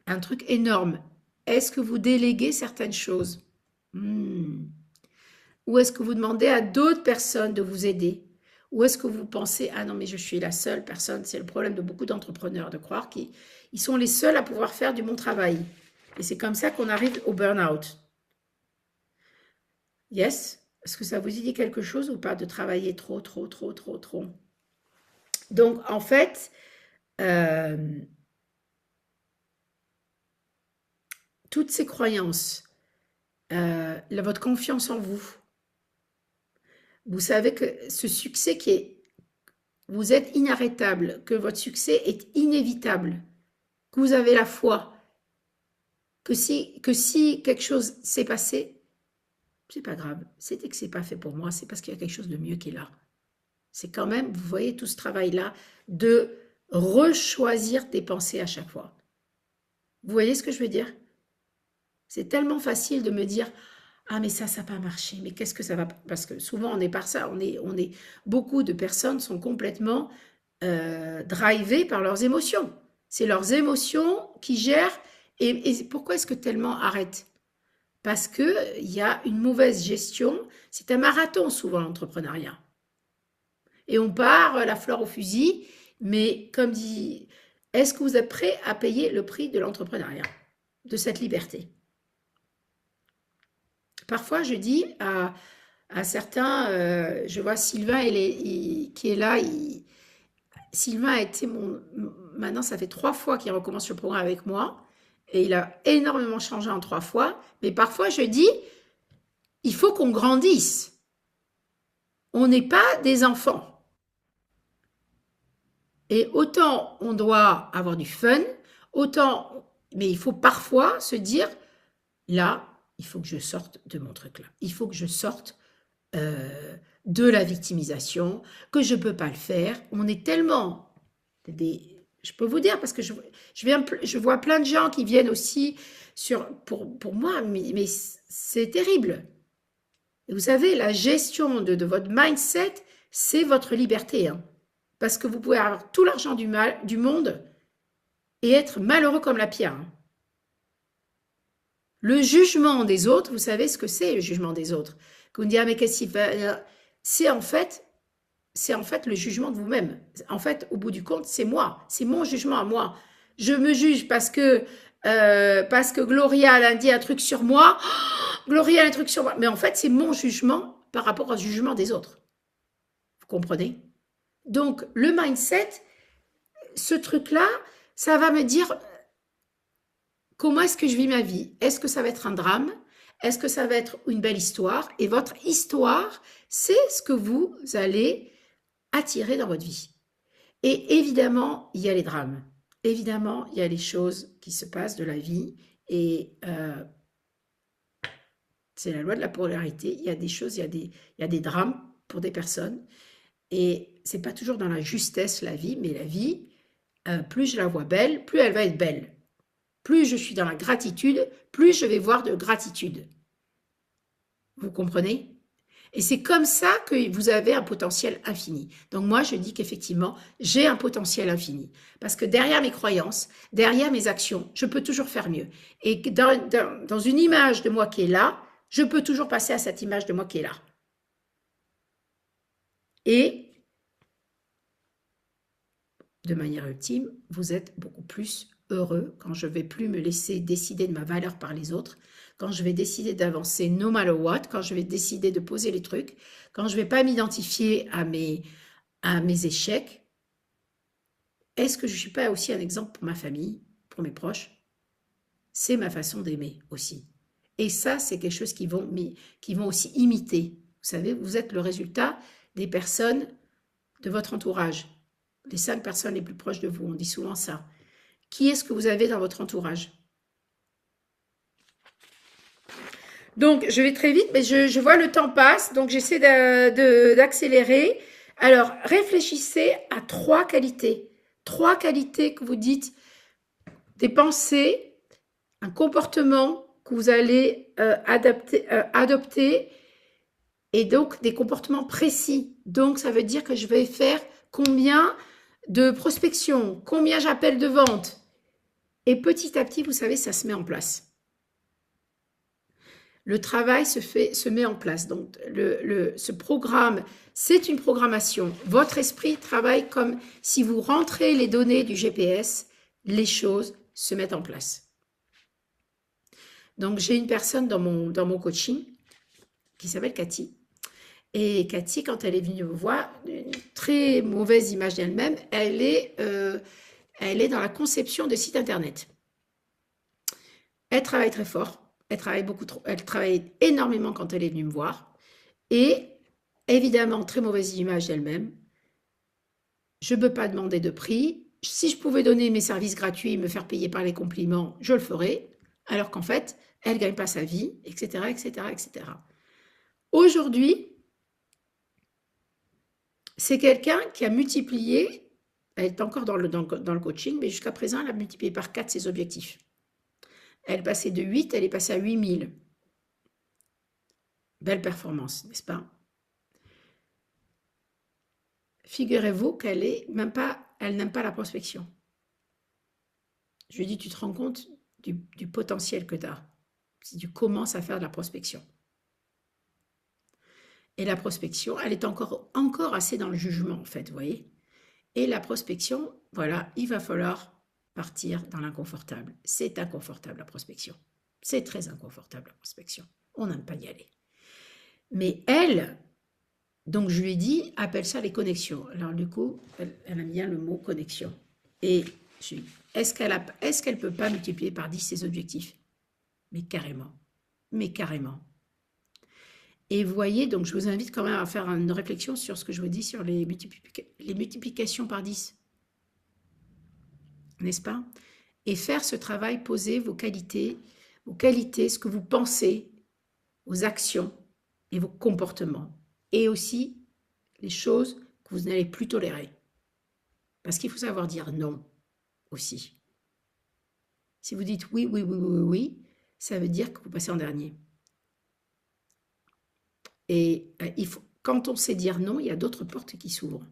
un truc énorme, est-ce que vous déléguez certaines choses? Ou est-ce que vous demandez à d'autres personnes de vous aider? Ou est-ce que vous pensez, ah non, mais je suis la seule personne, c'est le problème de beaucoup d'entrepreneurs, de croire qu'ils sont les seuls à pouvoir faire du bon travail. Et c'est comme ça qu'on arrive au burn-out. Yes? Est-ce que ça vous dit quelque chose ou pas de travailler trop? Donc, en fait, toutes ces croyances, votre confiance en vous, vous savez que ce succès vous êtes inarrêtable, que votre succès est inévitable, que vous avez la foi, que si quelque chose s'est passé, c'est pas grave, c'était que c'est pas fait pour moi, c'est parce qu'il y a quelque chose de mieux qui est là. C'est quand même, vous voyez tout ce travail-là de rechoisir tes pensées à chaque fois. Vous voyez ce que je veux dire? C'est tellement facile de me dire ah mais ça n'a pas marché, mais qu'est-ce que ça va... Parce que souvent on est par ça, beaucoup de personnes sont complètement drivées par leurs émotions. C'est leurs émotions qui gèrent. Et pourquoi est-ce que tellement arrêtent? Parce qu'il y a une mauvaise gestion. C'est un marathon souvent l'entrepreneuriat. Et on part la fleur au fusil, mais comme dit, est-ce que vous êtes prêt à payer le prix de l'entrepreneuriat, de cette liberté? Parfois, je dis à certains, je vois Sylvain qui est là. Sylvain a été maintenant, ça fait 3 fois qu'il recommence le programme avec moi. Et il a énormément changé en 3 fois. Mais parfois, je dis, il faut qu'on grandisse. On n'est pas des enfants. Et autant on doit avoir du fun, mais il faut parfois se dire, là, il faut que je sorte de mon truc là. Il faut que je sorte de la victimisation, que je ne peux pas le faire. On est tellement je peux vous dire, parce que je vois plein de gens qui viennent aussi pour moi, mais c'est terrible. Et vous savez, la gestion de votre mindset, c'est votre liberté. Hein, parce que vous pouvez avoir tout l'argent du monde et être malheureux comme la pierre. Hein. Le jugement des autres, vous savez ce que c'est le jugement des autres? Qu'on dit, ah mais qu'est-ce qu'il fait? C'est en fait c'est en fait le jugement de vous-même. En fait, au bout du compte, c'est moi, c'est mon jugement à moi. Je me juge parce que Gloria elle a dit un truc sur moi. Gloria a un truc sur moi. Mais en fait, c'est mon jugement par rapport au jugement des autres. Vous comprenez? Donc, le mindset, ce truc-là, ça va me dire comment est-ce que je vis ma vie? Est-ce que ça va être un drame? Est-ce que ça va être une belle histoire? Et votre histoire, c'est ce que vous allez attirer dans votre vie. Et évidemment, il y a les drames. Évidemment, il y a les choses qui se passent de la vie. Et c'est la loi de la polarité. Il y a des choses, il y a des drames pour des personnes. Et c'est pas toujours dans la justesse, la vie, mais la vie, plus je la vois belle, plus elle va être belle. Plus je suis dans la gratitude, plus je vais voir de gratitude. Vous comprenez? Et c'est comme ça que vous avez un potentiel infini. Donc moi, je dis qu'effectivement, j'ai un potentiel infini. Parce que derrière mes croyances, derrière mes actions, je peux toujours faire mieux. Et dans une image de moi qui est là, je peux toujours passer à cette image de moi qui est là. Et de manière ultime, vous êtes beaucoup plus heureux quand je ne vais plus me laisser décider de ma valeur par les autres, quand je vais décider d'avancer no matter what, quand je vais décider de poser les trucs, quand je ne vais pas m'identifier à mes échecs. Est-ce que je ne suis pas aussi un exemple pour ma famille, pour mes proches? C'est ma façon d'aimer aussi. Et ça, c'est quelque chose qui vont aussi imiter. Vous savez, vous êtes le résultat des personnes de votre entourage. Les 5 personnes les plus proches de vous, on dit souvent ça. Qui est-ce que vous avez dans votre entourage? Donc, je vais très vite, mais je vois le temps passe, donc j'essaie d'accélérer. Alors, réfléchissez à 3 qualités. 3 qualités que vous dites, des pensées, un comportement que vous allez adopter, et donc des comportements précis. Donc, ça veut dire que je vais faire combien de prospection, combien j'appelle de vente. Et petit à petit, vous savez, ça se met en place. Le travail se met en place. Donc, ce programme, c'est une programmation. Votre esprit travaille comme si vous rentrez les données du GPS, les choses se mettent en place. Donc, j'ai une personne dans mon coaching qui s'appelle Cathy. Et Cathy, quand elle est venue me voir, une très mauvaise image d'elle-même, elle est dans la conception de sites internet. Elle travaille très fort. Elle travaille énormément quand elle est venue me voir. Et évidemment, très mauvaise image d'elle-même. Je ne peux pas demander de prix. Si je pouvais donner mes services gratuits, me faire payer par les compliments, je le ferais. Alors qu'en fait, elle ne gagne pas sa vie, etc., etc., etc. Aujourd'hui, c'est quelqu'un qui a multiplié, elle est encore dans le coaching, mais jusqu'à présent, elle a multiplié par 4 ses objectifs. Elle passait de 8, elle est passée à 8000. Belle performance, n'est-ce pas? Figurez-vous qu'elle n'aime pas la prospection. Je lui dis, tu te rends compte du potentiel que tu as si tu commences à faire de la prospection. Et la prospection, elle est encore assez dans le jugement, en fait, vous voyez. Et la prospection, voilà, il va falloir partir dans l'inconfortable. C'est inconfortable, la prospection. C'est très inconfortable, la prospection. On n'aime pas y aller. Mais elle, donc je lui ai dit, appelle ça les connexions. Alors du coup, elle aime bien le mot connexion. Et je lui ai dit, est-ce qu'elle ne peut pas multiplier par 10 ses objectifs? Mais carrément. Mais carrément. Et vous voyez, donc je vous invite quand même à faire une réflexion sur ce que je vous dis sur les multiplications par 10. N'est-ce pas? Et faire ce travail, poser vos qualités, ce que vous pensez, vos actions et vos comportements. Et aussi les choses que vous n'allez plus tolérer. Parce qu'il faut savoir dire non aussi. Si vous dites oui, oui, oui, oui, oui, ça veut dire que vous passez en dernier. Et quand on sait dire non, il y a d'autres portes qui s'ouvrent.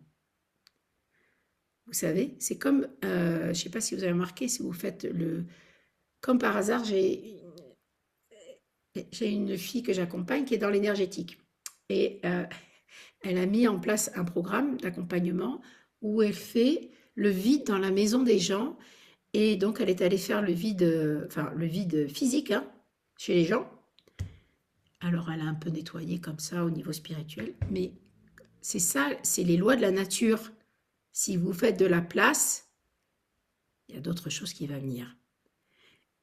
Vous savez, c'est comme, je ne sais pas si vous avez remarqué, si vous faites comme par hasard, j'ai une fille que j'accompagne qui est dans l'énergétique. Et Elle a mis en place un programme d'accompagnement où elle fait le vide dans la maison des gens. Et donc, elle est allée faire le vide physique, hein, chez les gens. Alors, elle a un peu nettoyé comme ça au niveau spirituel. Mais c'est ça, c'est les lois de la nature. Si vous faites de la place, il y a d'autres choses qui vont venir.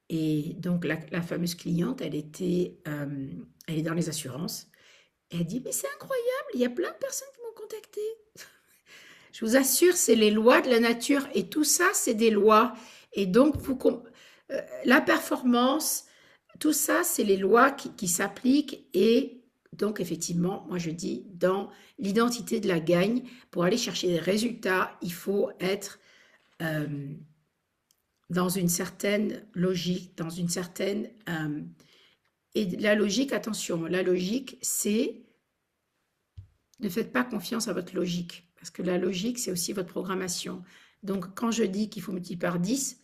Et donc, la fameuse cliente, elle est dans les assurances. Elle dit, mais c'est incroyable, il y a plein de personnes qui m'ont contacté. Je vous assure, c'est les lois de la nature. Et tout ça, c'est des lois. Et donc, la performance, tout ça, c'est les lois qui s'appliquent. Et donc, effectivement, moi, je dis, dans l'identité de la gagne, pour aller chercher des résultats, il faut être dans une certaine logique, dans une certaine... et la logique, attention, la logique, c'est... Ne faites pas confiance à votre logique, parce que la logique, c'est aussi votre programmation. Donc, quand je dis qu'il faut multiplier par 10,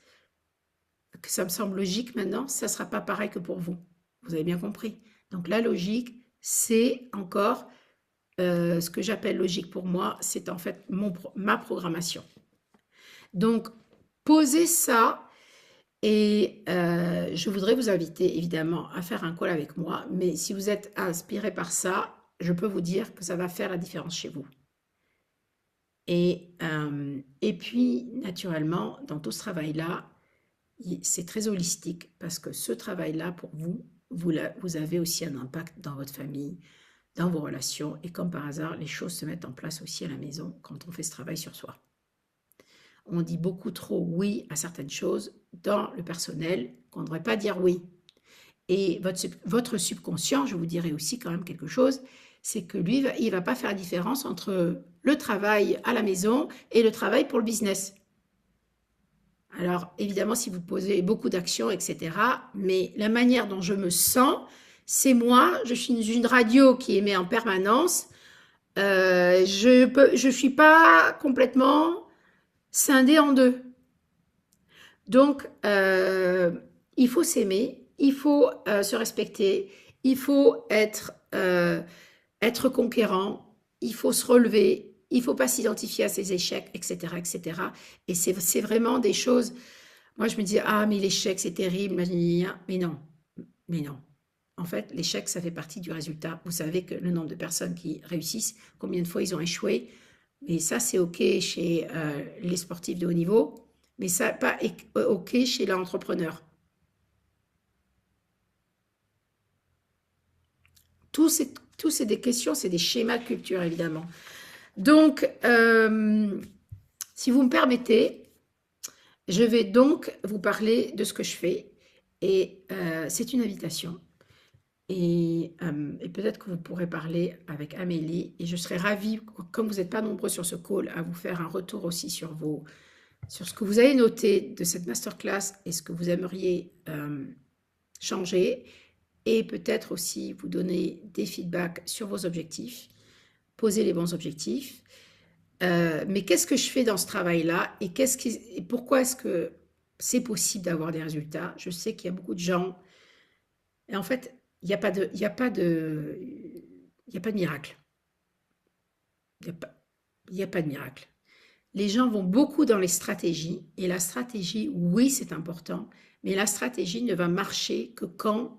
que ça me semble logique maintenant, ça ne sera pas pareil que pour vous. Vous avez bien compris. Donc, la logique, c'est encore ce que j'appelle logique pour moi, c'est en fait ma programmation. Donc, posez ça et je voudrais vous inviter évidemment à faire un call avec moi, mais si vous êtes inspiré par ça, je peux vous dire que ça va faire la différence chez vous. Et puis, naturellement, dans tout ce travail-là, c'est très holistique parce que ce travail-là, pour vous, vous avez aussi un impact dans votre famille, dans vos relations. Et comme par hasard, les choses se mettent en place aussi à la maison quand on fait ce travail sur soi. On dit beaucoup trop oui à certaines choses dans le personnel qu'on ne devrait pas dire oui. Et votre subconscient, je vous dirais aussi quand même quelque chose, c'est que lui, il ne va pas faire la différence entre le travail à la maison et le travail pour le business. Alors, évidemment, si vous posez beaucoup d'actions, etc., mais la manière dont je me sens, c'est moi, je suis une radio qui émet en permanence, je suis pas complètement scindée en deux. Donc, il faut s'aimer, il faut se respecter, il faut être conquérant, il faut se relever, il ne faut pas s'identifier à ses échecs, etc., etc. Et c'est vraiment des choses... Moi, je me dis, ah, mais l'échec, c'est terrible, mais non, mais non. En fait, l'échec, ça fait partie du résultat. Vous savez que le nombre de personnes qui réussissent, combien de fois ils ont échoué, mais ça, c'est OK chez les sportifs de haut niveau, mais ça n'est pas OK chez l'entrepreneur. Tout c'est des questions, c'est des schémas de culture, évidemment. Donc, si vous me permettez, je vais donc vous parler de ce que je fais. Et c'est une invitation. Et peut-être que vous pourrez parler avec Amélie. Et je serai ravie, comme vous n'êtes pas nombreux sur ce call, à vous faire un retour aussi sur ce que vous avez noté de cette masterclass et ce que vous aimeriez changer. Et peut-être aussi vous donner des feedbacks sur vos objectifs. Poser les bons objectifs. Mais qu'est-ce que je fais dans ce travail-là et pourquoi est-ce que c'est possible d'avoir des résultats? Je sais qu'il y a beaucoup de gens... Et en fait, il n'y a pas de miracle. Il n'y a pas de miracle. Les gens vont beaucoup dans les stratégies. Et la stratégie, oui, c'est important. Mais la stratégie ne va marcher que quand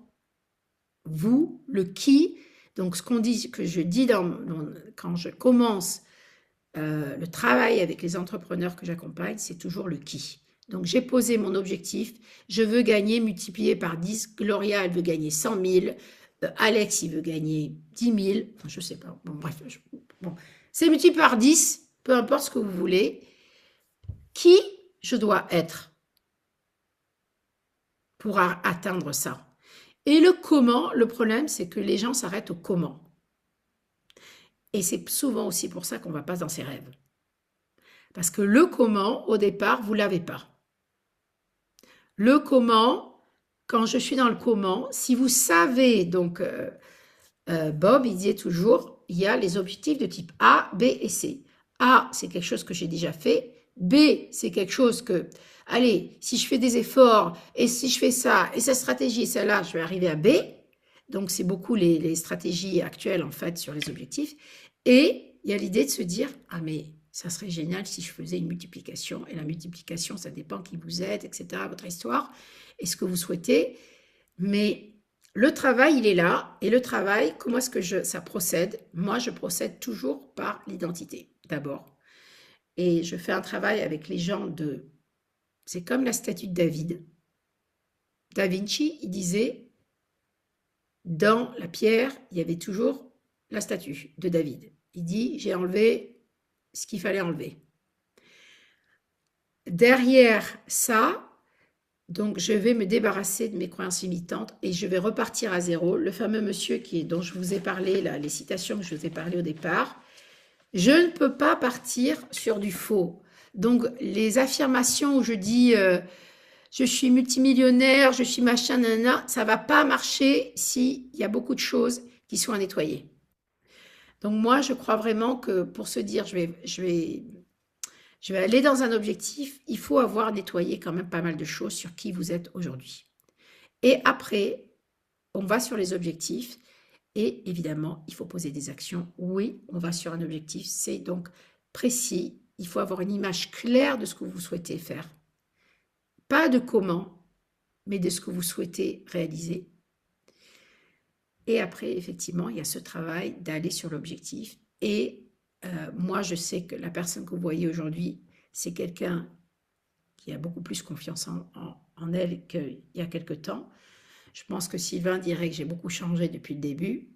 vous, le qui, donc ce que je dis quand je commence le travail avec les entrepreneurs que j'accompagne, c'est toujours le qui. Donc, j'ai posé mon objectif. Je veux gagner multiplié par 10. Gloria, elle veut gagner 100 000. Alex, il veut gagner 10 000. Enfin, je ne sais pas. Bon, bref. C'est multiplié par 10. Peu importe ce que vous voulez. Qui je dois être pour atteindre ça? Et le comment, le problème, c'est que les gens s'arrêtent au comment. Et c'est souvent aussi pour ça qu'on ne va pas dans ses rêves. Parce que le comment, au départ, vous ne l'avez pas. Le comment, quand je suis dans le comment, si vous savez, donc Bob, il disait toujours, il y a les objectifs de type A, B et C. A, c'est quelque chose que j'ai déjà fait. B, c'est quelque chose que, allez, si je fais des efforts, et si je fais ça, et cette stratégie, et celle-là, je vais arriver à B. Donc, c'est beaucoup les stratégies actuelles, en fait, sur les objectifs. Et il y a l'idée de se dire, ah mais ça serait génial si je faisais une multiplication. Et la multiplication, ça dépend qui vous êtes, etc., votre histoire, et ce que vous souhaitez. Mais le travail, il est là. Et le travail, comment est-ce que ça procède? Moi, je procède toujours par l'identité, d'abord. Et je fais un travail avec les gens de... C'est comme la statue de David. Da Vinci, il disait, dans la pierre, il y avait toujours la statue de David. Il dit, j'ai enlevé ce qu'il fallait enlever. Derrière ça, donc je vais me débarrasser de mes croyances limitantes et je vais repartir à zéro. Le fameux monsieur dont je vous ai parlé, là, les citations que je vous ai parlé au départ, je ne peux pas partir sur du faux. Donc les affirmations où je dis je suis multimillionnaire, je suis machin, nanana, ça ne va pas marcher s'il y a beaucoup de choses qui sont à nettoyer. Donc moi, je crois vraiment que pour se dire je vais aller dans un objectif, il faut avoir nettoyé quand même pas mal de choses sur qui vous êtes aujourd'hui. Et après, on va sur les objectifs et évidemment, il faut poser des actions. Oui, on va sur un objectif, c'est donc précis. Il faut avoir une image claire de ce que vous souhaitez faire. Pas de comment, mais de ce que vous souhaitez réaliser. Et après, effectivement, il y a ce travail d'aller sur l'objectif. Et moi, je sais que la personne que vous voyez aujourd'hui, c'est quelqu'un qui a beaucoup plus confiance en elle qu'il y a quelque temps. Je pense que Sylvain dirait que j'ai beaucoup changé depuis le début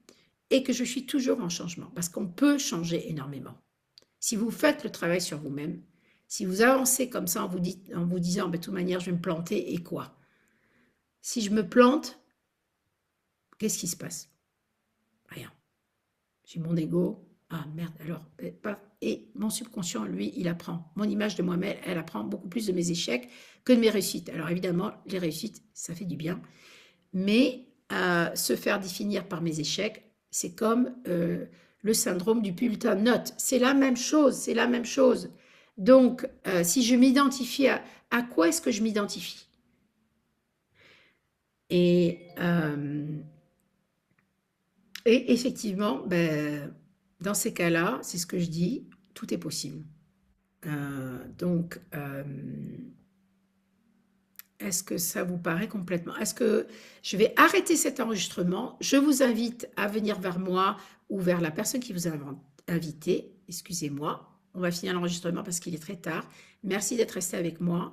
et que je suis toujours en changement parce qu'on peut changer énormément. Si vous faites le travail sur vous-même, si vous avancez comme ça en vous disant, de toute manière, je vais me planter et quoi? Si je me plante, qu'est-ce qui se passe? Rien. J'ai mon ego. Ah merde, alors, et mon subconscient, lui, il apprend. Mon image de moi-même, elle apprend beaucoup plus de mes échecs que de mes réussites. Alors évidemment, les réussites, ça fait du bien. Mais se faire définir par mes échecs, c'est comme le syndrome du bulletin de notes. C'est la même chose, c'est la même chose. Donc, si je m'identifie à quoi est-ce que je m'identifie? Et effectivement, dans ces cas-là, c'est ce que je dis, tout est possible. Donc, est-ce que ça vous paraît complètement? Est-ce que je vais arrêter cet enregistrement? Je vous invite à venir vers moi ou vers la personne qui vous a invité. Excusez-moi, on va finir l'enregistrement parce qu'il est très tard. Merci d'être resté avec moi.